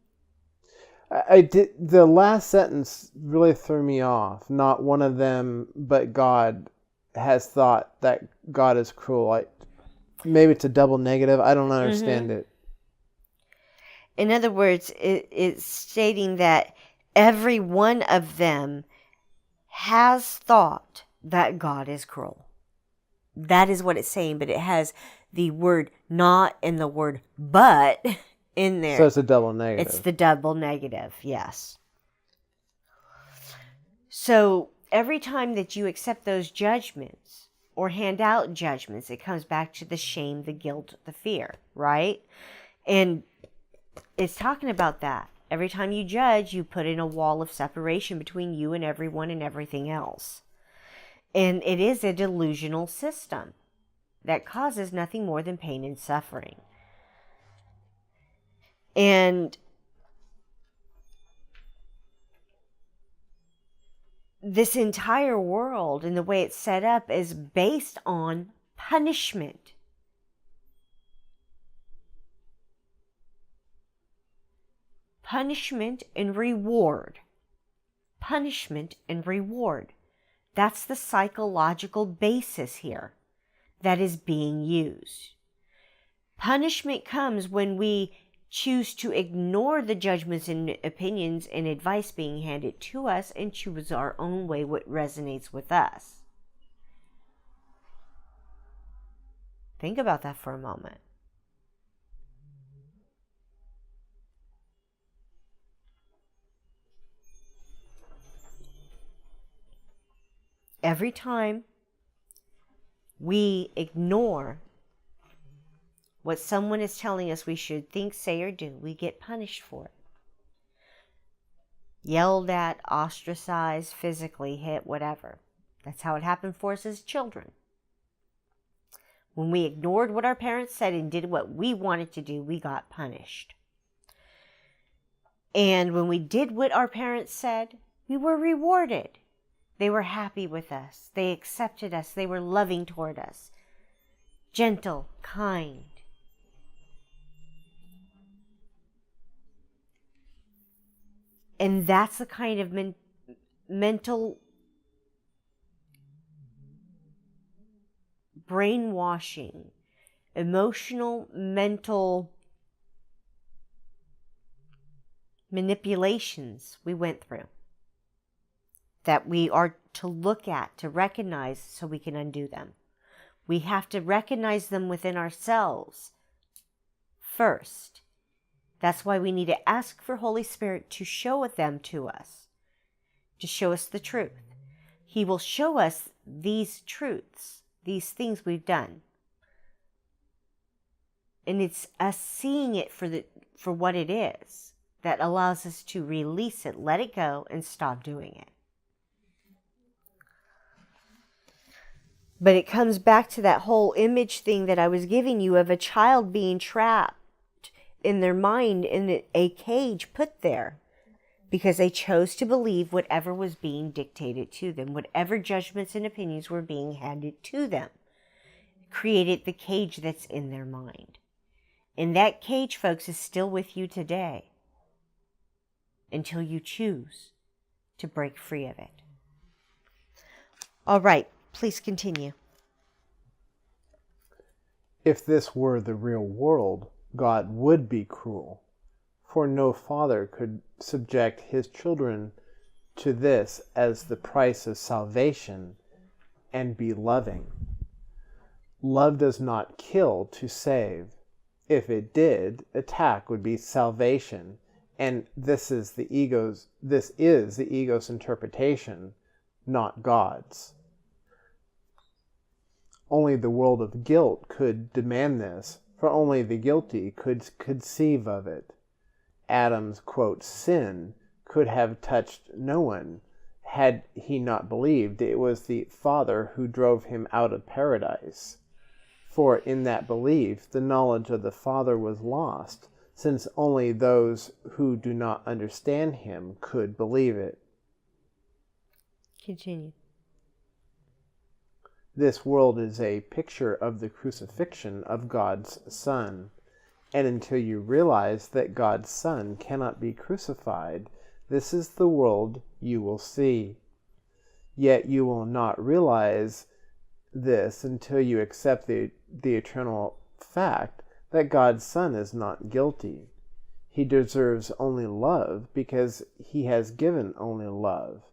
The last sentence really threw me off. Not one of them but God has thought that God is cruel. Maybe it's a double negative. I don't understand it. In other words, it's stating that every one of them has thought that God is cruel. That is what it's saying, but it has the word not and the word but in there. So it's a double negative. It's the double negative, yes. So every time that you accept those judgments or hand out judgments, it comes back to the shame, the guilt, the fear, right? And it's talking about that. Every time you judge, you put in a wall of separation between you and everyone and everything else. And it is a delusional system that causes nothing more than pain and suffering. And this entire world and the way it's set up is based on punishment. Punishment and reward. Punishment and reward. That's the psychological basis here that is being used. Punishment comes when we choose to ignore the judgments and opinions and advice being handed to us and choose our own way, what resonates with us. Think about that for a moment. Every time we ignore what someone is telling us we should think, say, or do, we get punished for it. Yelled at, ostracized, physically hit, whatever. That's how it happened for us as children. When we ignored what our parents said and did what we wanted to do, we got punished. And when we did what our parents said, we were rewarded. They were happy with us. They accepted us. They were loving toward us. Gentle, kind. And that's the kind of mental brainwashing, emotional, mental manipulations we went through, that we are to look at, to recognize so we can undo them. We have to recognize them within ourselves first. That's why we need to ask for Holy Spirit to show them to us, to show us the truth. He will show us these truths, these things we've done. And it's us seeing it for what it is that allows us to release it, let it go, and stop doing it. But it comes back to that whole image thing that I was giving you of a child being trapped in their mind in a cage put there because they chose to believe whatever was being dictated to them, whatever judgments and opinions were being handed to them, created the cage that's in their mind. And that cage, folks, is still with you today until you choose to break free of it. All right. Please continue. If this were the real world, God would be cruel, for no father could subject his children to this as the price of salvation and be loving. Love does not kill to save. If it did, attack would be salvation, and this is the ego's interpretation, not God's. Only the world of guilt could demand this, for only the guilty could conceive of it. Adam's, quote, sin could have touched no one had he not believed it was the Father who drove him out of paradise. For in that belief, the knowledge of the Father was lost, since only those who do not understand him could believe it. Continue. This world is a picture of the crucifixion of God's Son, and until you realize that God's Son cannot be crucified, this is the world you will see. Yet you will not realize this until you accept the eternal fact that God's Son is not guilty. He deserves only love because he has given only love.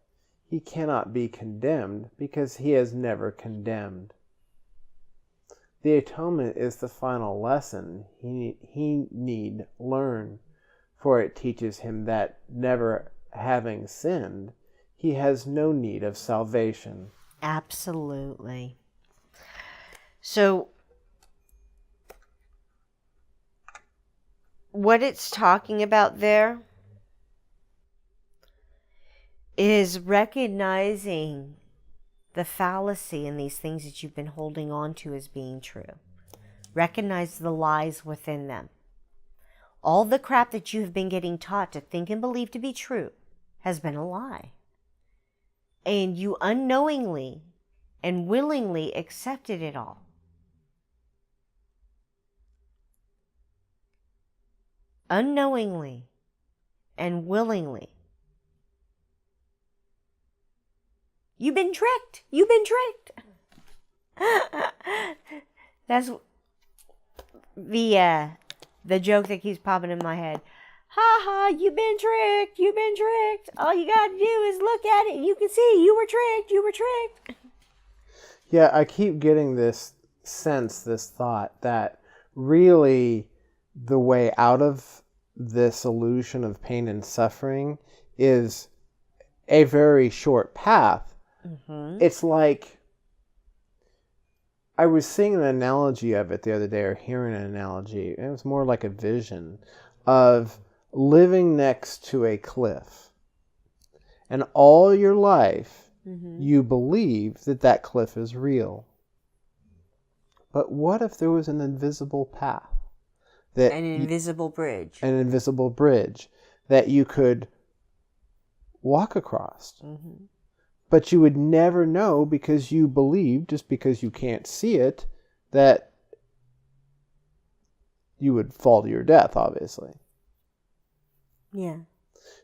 He cannot be condemned because he has never condemned. The atonement is the final lesson he need learn, for it teaches him that, never having sinned, he has no need of salvation. Absolutely. So, what it's talking about there is recognizing the fallacy in these things that you've been holding on to as being true. Recognize the lies within them. All the crap that you have been getting taught to think and believe to be true has been a lie. And you unknowingly and willingly accepted it all. Unknowingly and willingly. You've been tricked. You've been tricked. That's the joke that keeps popping in my head. Ha ha, you've been tricked. You've been tricked. All you got to do is look at it and you can see you were tricked. You were tricked. Yeah, I keep getting this sense, this thought that really the way out of this illusion of pain and suffering is a very short path. Mm-hmm. It's like, I was seeing an analogy of it the other day, or hearing an analogy. It was more like a vision of living next to a cliff. And all your life, you believe that that cliff is real. But what if there was an invisible path? An invisible bridge. An invisible bridge that you could walk across. Mm-hmm. But you would never know because you believe, just because you can't see it, that you would fall to your death, obviously. Yeah.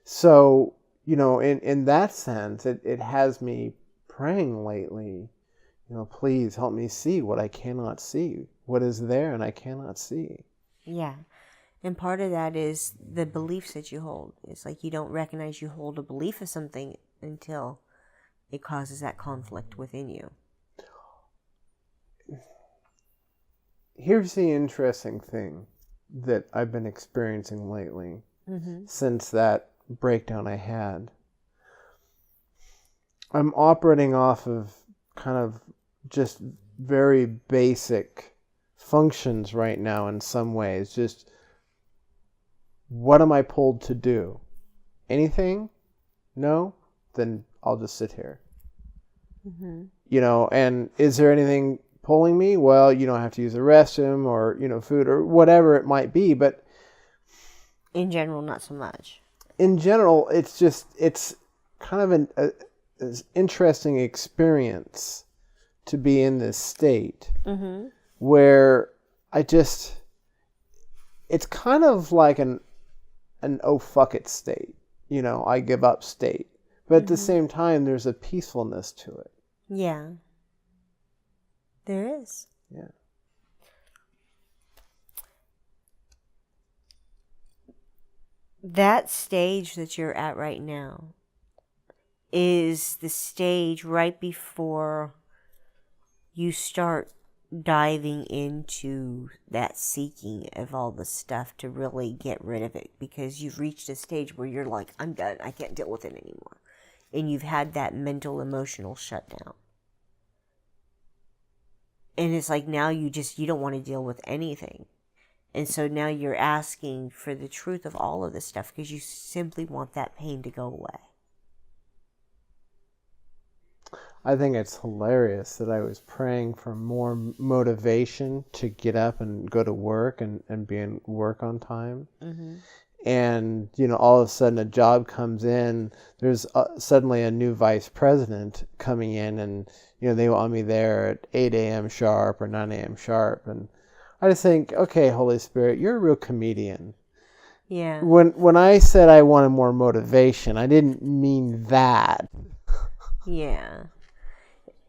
So, in that sense, it has me praying lately, please help me see what I cannot see, what is there and I cannot see. Yeah. And part of that is the beliefs that you hold. It's like you don't recognize you hold a belief of something until it causes that conflict within you. Here's the interesting thing that I've been experiencing lately since that breakdown I had. I'm operating off of kind of just very basic functions right now in some ways. Just, what am I pulled to do? Anything? No? Then I'll just sit here. And is there anything pulling me? Well, you don't have to use the restroom or, food or whatever it might be. But in general, not so much. In general, it's kind of an interesting experience to be in this state where it's kind of like an oh fuck it state, I give up state. But at the same time, there's a peacefulness to it. Yeah. There is. Yeah. That stage that you're at right now is the stage right before you start diving into that seeking of all the stuff to really get rid of it, because you've reached a stage where you're like, I'm done. I can't deal with it anymore. And you've had that mental, emotional shutdown. And it's like now you don't want to deal with anything. And so now you're asking for the truth of all of this stuff because you simply want that pain to go away. I think it's hilarious that I was praying for more motivation to get up and go to work and be in work on time. And, all of a sudden a job comes in, there's suddenly a new vice president coming in and, they want me there at 8 a.m. sharp or 9 a.m. sharp. And I just think, okay, Holy Spirit, you're a real comedian. Yeah. When I said I wanted more motivation, I didn't mean that. Yeah.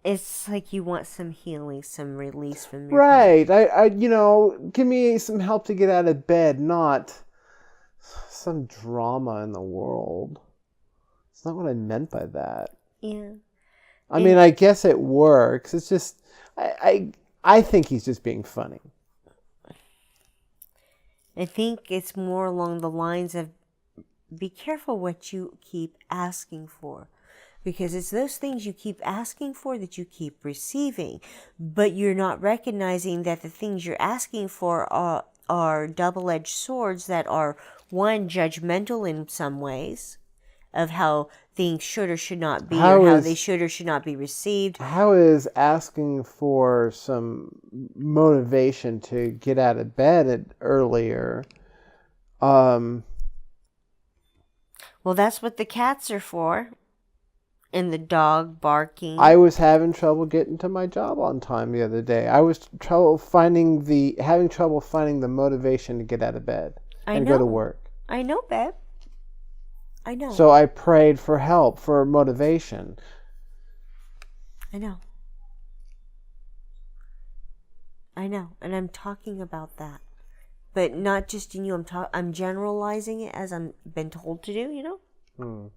It's like you want some healing, some release from your right. Pain. I give me some help to get out of bed, not some drama in the world. It's not what I meant by that. Yeah. I mean, I guess it works. It's just, I think he's just being funny. I think it's more along the lines of be careful what you keep asking for. Because it's those things you keep asking for that you keep receiving. But you're not recognizing that the things you're asking for are double-edged swords that are, one, judgmental in some ways of how things should or should not be, or how they should or should not be received. How is asking for some motivation to get out of bed earlier? Well, that's what the cats are for. And the dog barking. I was having trouble getting to my job on time the other day. I was having trouble finding the motivation to get out of bed and go to work. I know, babe. I know. So I prayed for help, for motivation. I know. And I'm talking about that. But not just in you. I'm generalizing it as I've been told to do, you know?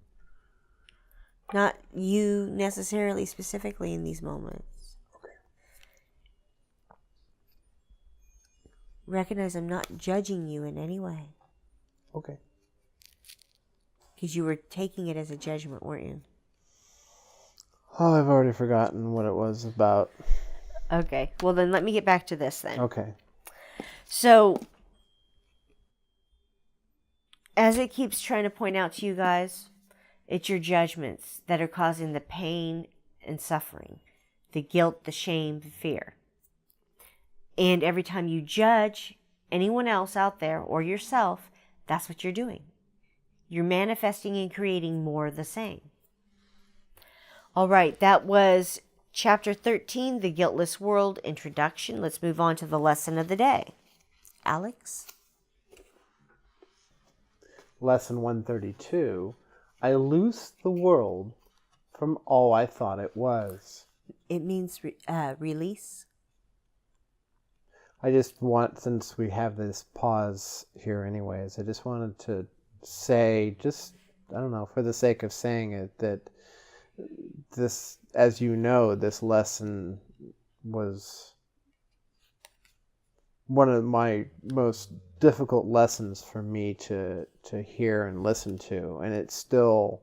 Not you necessarily specifically in these moments. Okay. Recognize I'm not judging you in any way. Okay. Because you were taking it as a judgment, weren't you? Oh, I've already forgotten what it was about. Okay. Well, then let me get back to this then. Okay. So, as it keeps trying to point out to you guys, it's your judgments that are causing the pain and suffering, the guilt, the shame, the fear. And every time you judge anyone else out there or yourself, that's what you're doing. You're manifesting and creating more of the same. All right, that was Chapter 13, The Guiltless World, Introduction. Let's move on to the lesson of the day. Alex? Lesson 132. I loose the world from all I thought it was. It means release. I just want, since we have this pause here anyways, I just wanted to say, I don't know, for the sake of saying it, that this, as you know, this lesson was one of my most difficult lessons for me to hear and listen to, and it still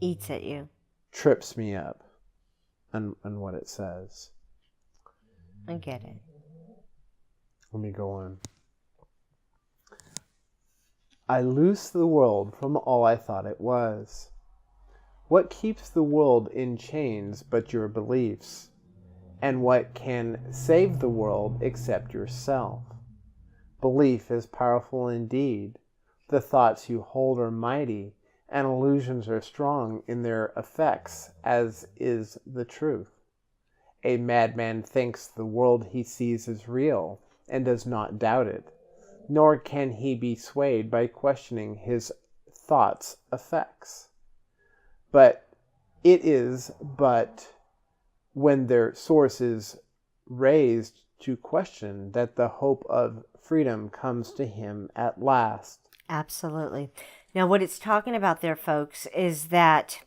eats at you, trips me up on what it says. I get it. Let me go on. I loose the world from all I thought it was. What keeps the world in chains but your beliefs? And what can save the world except yourself? Belief is powerful indeed. The thoughts you hold are mighty, and illusions are strong in their effects, as is the truth. A madman thinks the world he sees is real, and does not doubt it, nor can he be swayed by questioning his thoughts' effects. But it is but when their source is raised to question that the hope of freedom comes to him at last. Absolutely. Now, what it's talking about there, folks, is that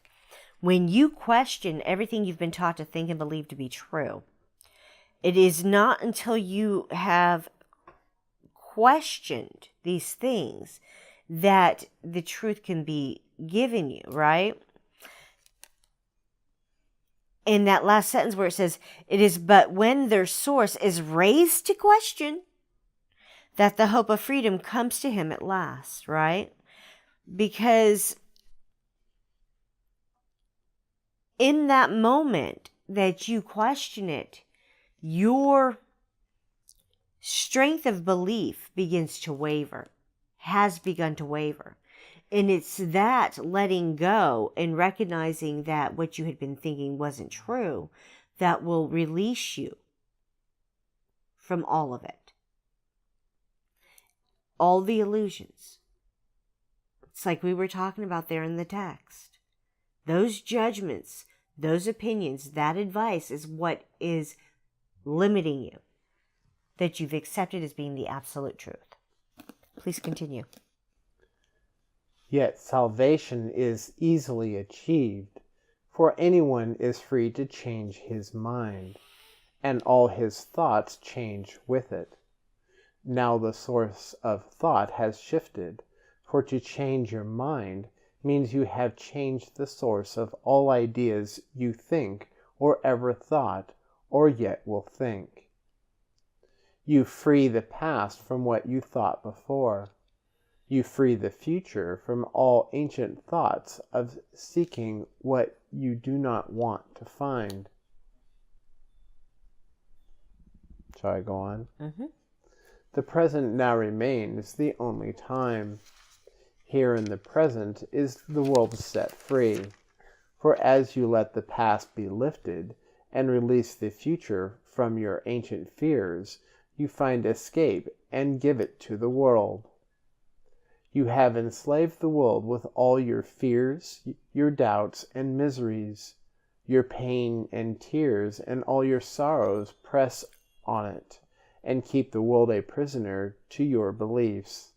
when you question everything you've been taught to think and believe to be true, it is not until you have questioned these things that the truth can be given you, right? In that last sentence where it says, it is but when their source is raised to question that the hope of freedom comes to him at last, right? Because in that moment that you question it, your strength of belief begins to waver, has begun to waver. And it's that letting go and recognizing that what you had been thinking wasn't true that will release you from all of it. All the illusions. It's like we were talking about there in the text. Those judgments, those opinions, that advice is what is limiting you, that you've accepted as being the absolute truth. Please continue. Yet salvation is easily achieved, for anyone is free to change his mind, and all his thoughts change with it. Now the source of thought has shifted, for to change your mind means you have changed the source of all ideas you think or ever thought or yet will think. You free the past from what you thought before. You free the future from all ancient thoughts of seeking what you do not want to find. Shall I go on? Mm-hmm. The present now remains the only time. Here in the present is the world set free. For as you let the past be lifted and release the future from your ancient fears, you find escape and give it to the world. You have enslaved the world with all your fears, your doubts and miseries. Your pain and tears and all your sorrows press on it and keep the world a prisoner to your beliefs.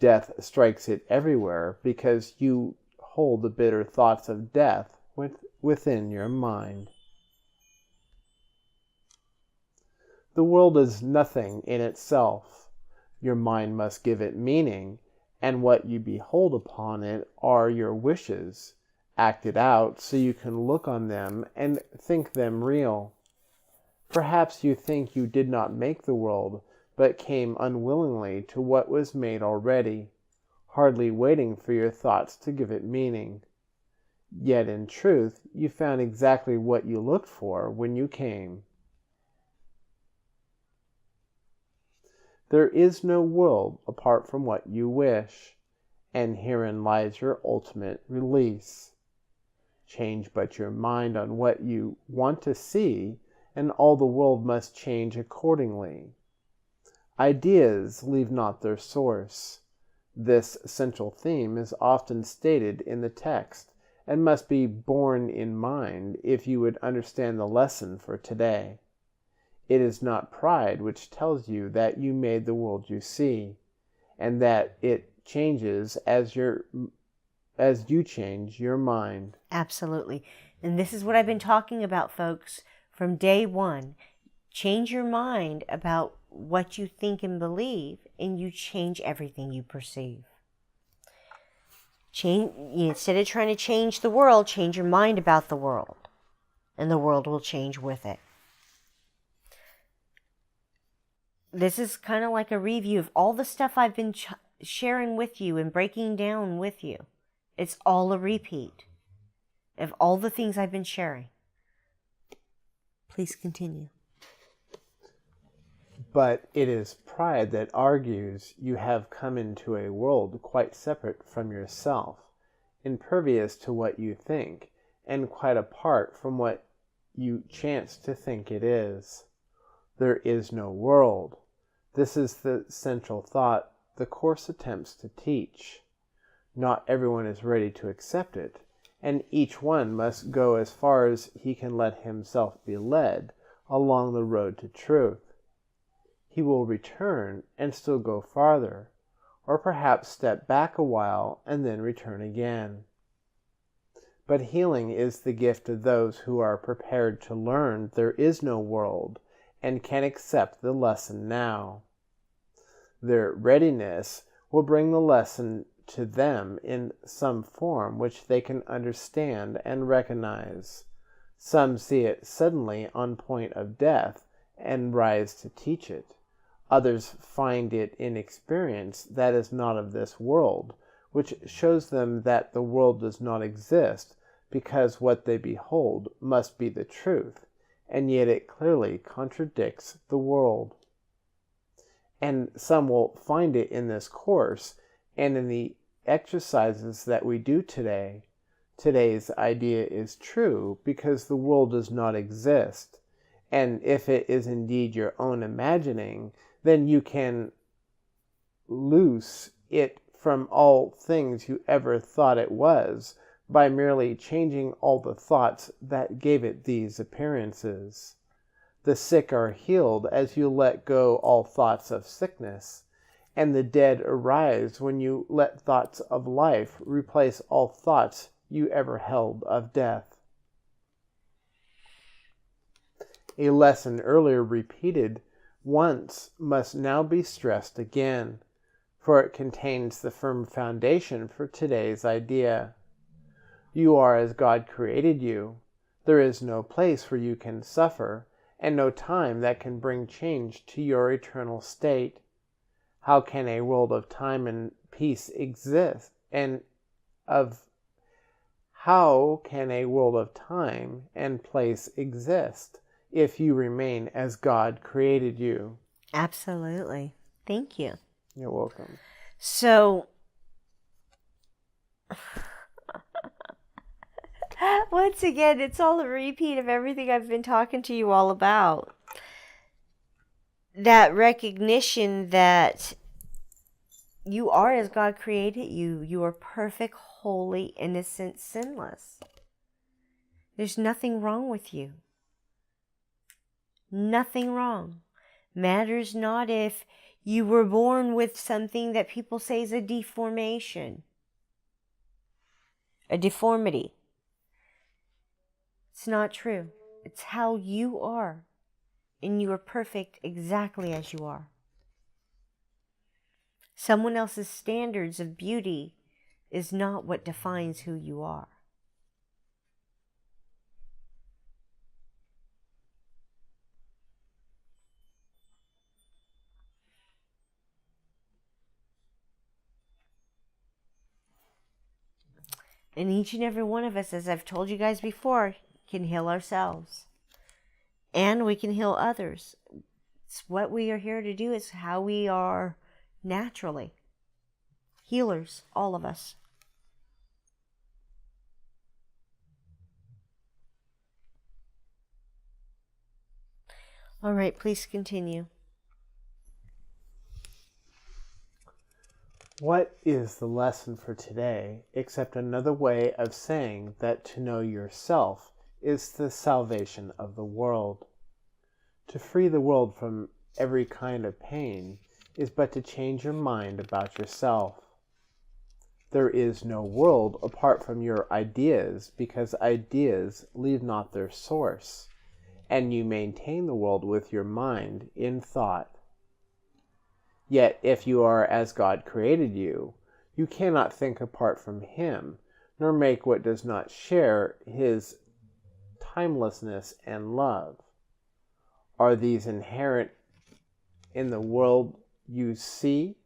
Death strikes it everywhere because you hold the bitter thoughts of death within your mind. The world is nothing in itself. Your mind must give it meaning, and what you behold upon it are your wishes, acted out so you can look on them and think them real. Perhaps you think you did not make the world, but came unwillingly to what was made already, hardly waiting for your thoughts to give it meaning. Yet in truth, you found exactly what you looked for when you came. There is no world apart from what you wish, and herein lies your ultimate release. Change but your mind on what you want to see, and all the world must change accordingly. Ideas leave not their source. This central theme is often stated in the text, and must be borne in mind if you would understand the lesson for today. It is not pride which tells you that you made the world you see, and that it changes as you change your mind. Absolutely. And this is what I've been talking about, folks, from day one. Change your mind about what you think and believe, and you change everything you perceive. Instead of trying to change the world, change your mind about the world, and the world will change with it. This is kind of like a review of all the stuff I've been sharing with you and breaking down with you. It's all a repeat of all the things I've been sharing. Please continue. But it is pride that argues you have come into a world quite separate from yourself, impervious to what you think, and quite apart from what you chance to think it is. There is no world. This is the central thought the Course attempts to teach. Not everyone is ready to accept it, and each one must go as far as he can let himself be led along the road to truth. He will return and still go farther, or perhaps step back a while and then return again. But healing is the gift of those who are prepared to learn there is no world and can accept the lesson now. Their readiness will bring the lesson to them in some form which they can understand and recognize. Some see it suddenly on point of death and rise to teach it. Others find it in experience that is not of this world, which shows them that the world does not exist, because what they behold must be the truth, and yet it clearly contradicts the world. And some will find it in this course, and in the exercises that we do today. Today's idea is true because the world does not exist, and if it is indeed your own imagining, then you can loose it from all things you ever thought it was by merely changing all the thoughts that gave it these appearances. The sick are healed as you let go all thoughts of sickness, and the dead arise when you let thoughts of life replace all thoughts you ever held of death. A lesson earlier repeated once must now be stressed again, for it contains the firm foundation for today's idea. You are as God created you. There is no place where you can suffer, and no time that can bring change to your eternal state. How can a world of time and peace exist? How can a world of time and place exist if you remain as God created you? Absolutely. Thank you. You're welcome. So, once again, it's all a repeat of everything I've been talking to you all about. That recognition that you are as God created you. You are perfect, holy, innocent, sinless. There's nothing wrong with you. Nothing wrong. Matters not if you were born with something that people say is a deformation. A deformity. It's not true. It's how you are. And you are perfect exactly as you are. Someone else's standards of beauty is not what defines who you are. And each and every one of us, as I've told you guys before, can heal ourselves. And we can heal others. It's what we are here to do. It's how we are naturally. Healers, all of us. All right, please continue. What is the lesson for today except another way of saying that to know yourself is the salvation of the world? To free the world from every kind of pain is but to change your mind about yourself. There is no world apart from your ideas, because ideas leave not their source, and you maintain the world with your mind in thought. Yet if you are as God created you, you cannot think apart from Him, nor make what does not share His timelessness and love. Are these inherent in the world you see?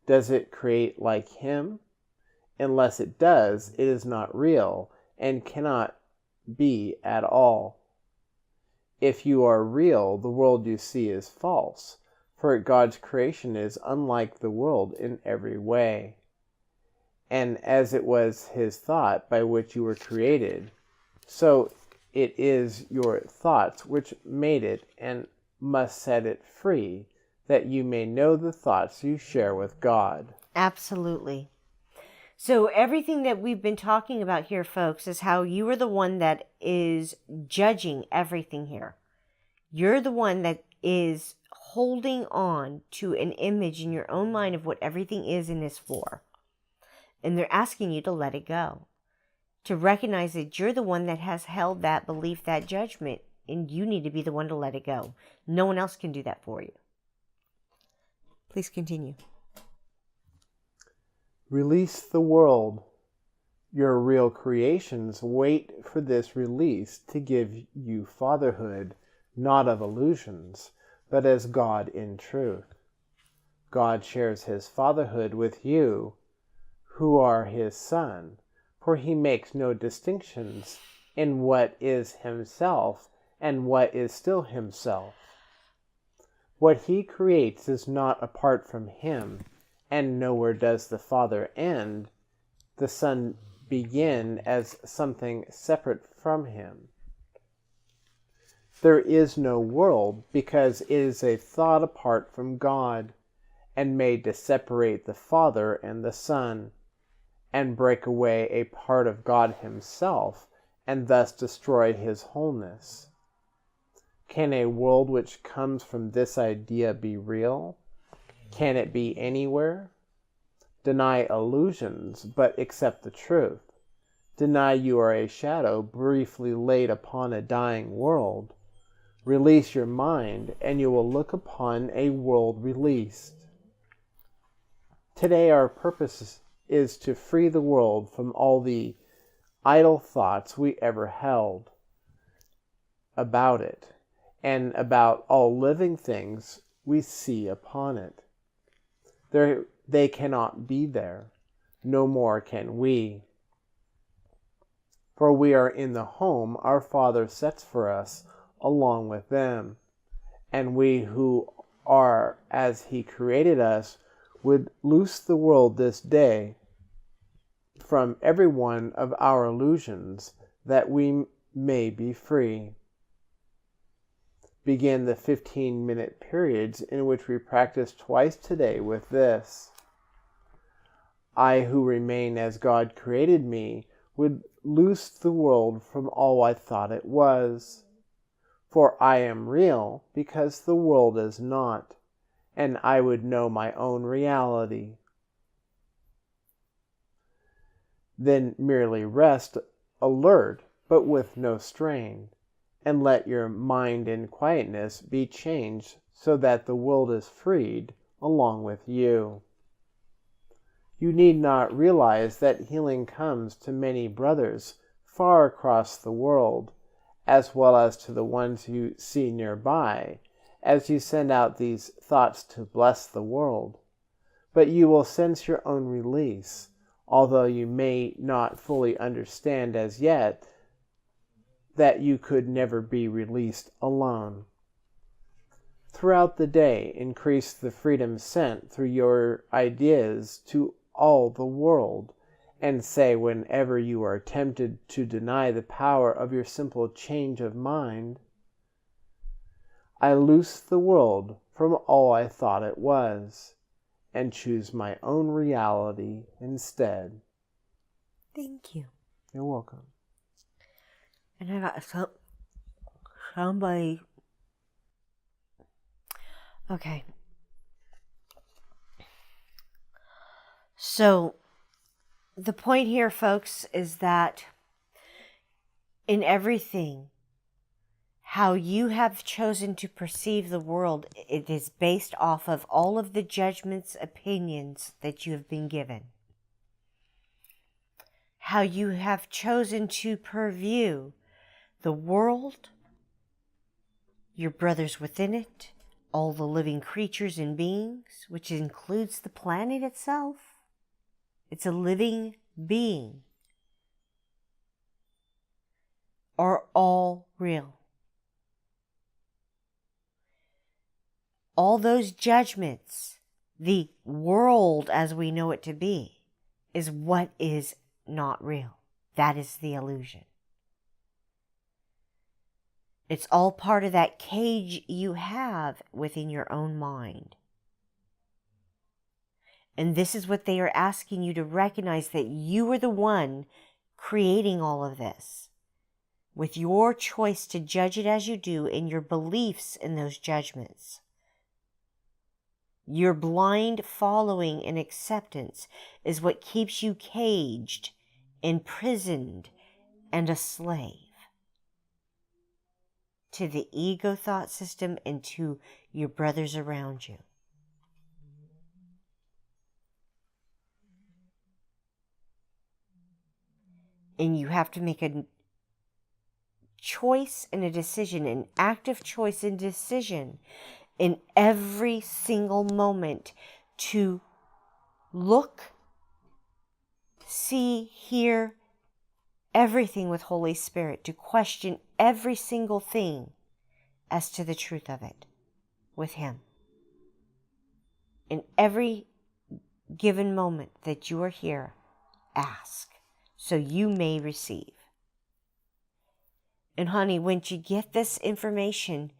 Does it create like Him? Unless it does, it is not real and cannot be at all. If you are real, the world you see is false, for God's creation is unlike the world in every way. And as it was His thought by which you were created, so it is your thoughts which made it and must set it free, that you may know the thoughts you share with God. Absolutely. So everything that we've been talking about here, folks, is how you are the one that is judging everything here. You're the one that is holding on to an image in your own mind of what everything is and is for. And they're asking you to let it go. To recognize that you're the one that has held that belief, that judgment, and you need to be the one to let it go. No one else can do that for you. Please continue. Release the world. Your real creations wait for this release to give you fatherhood, not of illusions, but as God in truth. God shares His fatherhood with you, who are His Son, for He makes no distinctions in what is Himself and what is still Himself. What He creates is not apart from Him, and nowhere does the Father end, the Son begin as something separate from Him. There is no world because it is a thought apart from God, and made to separate the Father and the Son, and break away a part of God Himself, and thus destroy His wholeness. Can a world which comes from this idea be real? Can it be anywhere? Deny illusions, but accept the truth. Deny you are a shadow briefly laid upon a dying world. Release your mind, and you will look upon a world released. Today our purpose is to free the world from all the idle thoughts we ever held about it, and about all living things we see upon it. They cannot be there. No more can we. For we are in the home our Father sets for us along with them, and we who are as He created us would loose the world this day from every one of our illusions, that we may be free. Begin the 15-minute periods in which we practice twice today with this. I who remain as God created me would loose the world from all I thought it was. For I am real because the world is not, and I would know my own reality. Then merely rest, alert, but with no strain, and let your mind in quietness be changed so that the world is freed along with you. You need not realize that healing comes to many brothers far across the world, as well as to the ones you see nearby, as you send out these thoughts to bless the world. But you will sense your own release, although you may not fully understand as yet that you could never be released alone. Throughout the day, increase the freedom sent through your ideas to all the world, and say whenever you are tempted to deny the power of your simple change of mind, I loose the world from all I thought it was, and choose my own reality instead. Thank you. You're welcome. And I got somebody. Okay. So, the point here, folks, is that in everything, how you have chosen to perceive the world, it is based off of all of the judgments, opinions that you have been given. How you have chosen to purview the world, your brothers within it, all the living creatures and beings, which includes the planet itself. It's a living being, are all real. All those judgments, the world as we know it to be, is what is not real. That is the illusion. It's all part of that cage you have within your own mind. And this is what they are asking you to recognize, that you are the one creating all of this, with your choice to judge it as you do and your beliefs in those judgments. Your blind following and acceptance is what keeps you caged, imprisoned, and a slave to the ego thought system and to your brothers around you. And you have to make a choice and a decision, an active choice and decision in every single moment to look, see, hear everything with Holy Spirit, to question every single thing as to the truth of it with Him. In every given moment that you are here, ask, so you may receive. And honey, once you get this information,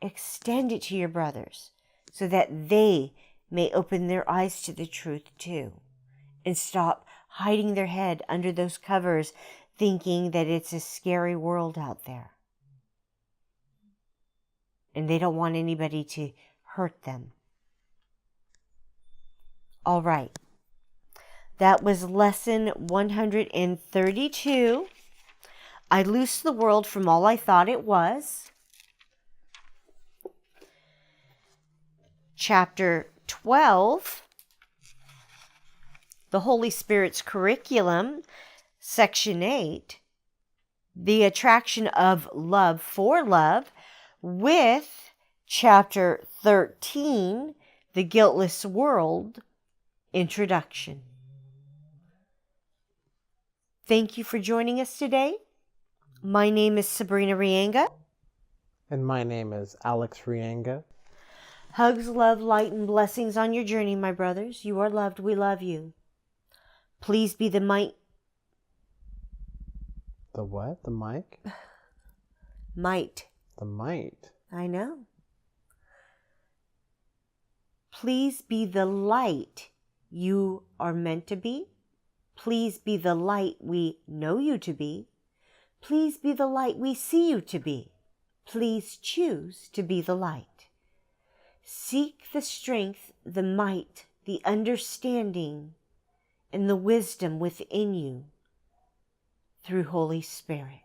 extend it to your brothers so that they may open their eyes to the truth too, and stop hiding their head under those covers thinking that it's a scary world out there. And they don't want anybody to hurt them. All right. That was lesson 132. I loosed the world from all I thought it was. Chapter 12, the Holy Spirit's curriculum, section 8, the attraction of love for love, with chapter 13, the guiltless world, introduction. Thank you for joining us today. My name is Sabrina Reyenga. And my name is Alex Reyenga. Hugs, love, light, and blessings on your journey, my brothers. You are loved. We love you. Please be the might. The what? The mic? Might. The might. I know. Please be the light you are meant to be. Please be the light we know you to be. Please be the light we see you to be. Please choose to be the light. Seek the strength, the might, the understanding, and the wisdom within you through Holy Spirit.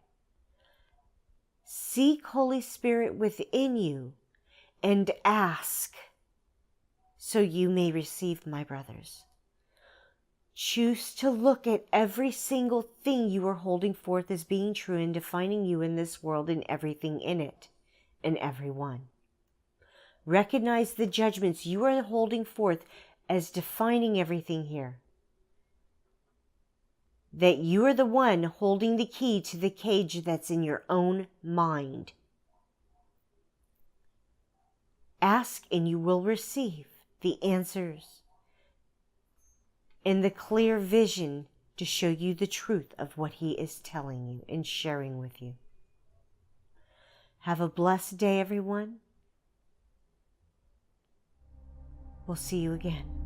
Seek Holy Spirit within you and ask so you may receive, my brothers. Choose to look at every single thing you are holding forth as being true and defining you in this world and everything in it and everyone. Recognize the judgments you are holding forth as defining everything here. That you are the one holding the key to the cage that's in your own mind. Ask and you will receive the answers and the clear vision to show you the truth of what He is telling you and sharing with you. Have a blessed day, everyone. We'll see you again.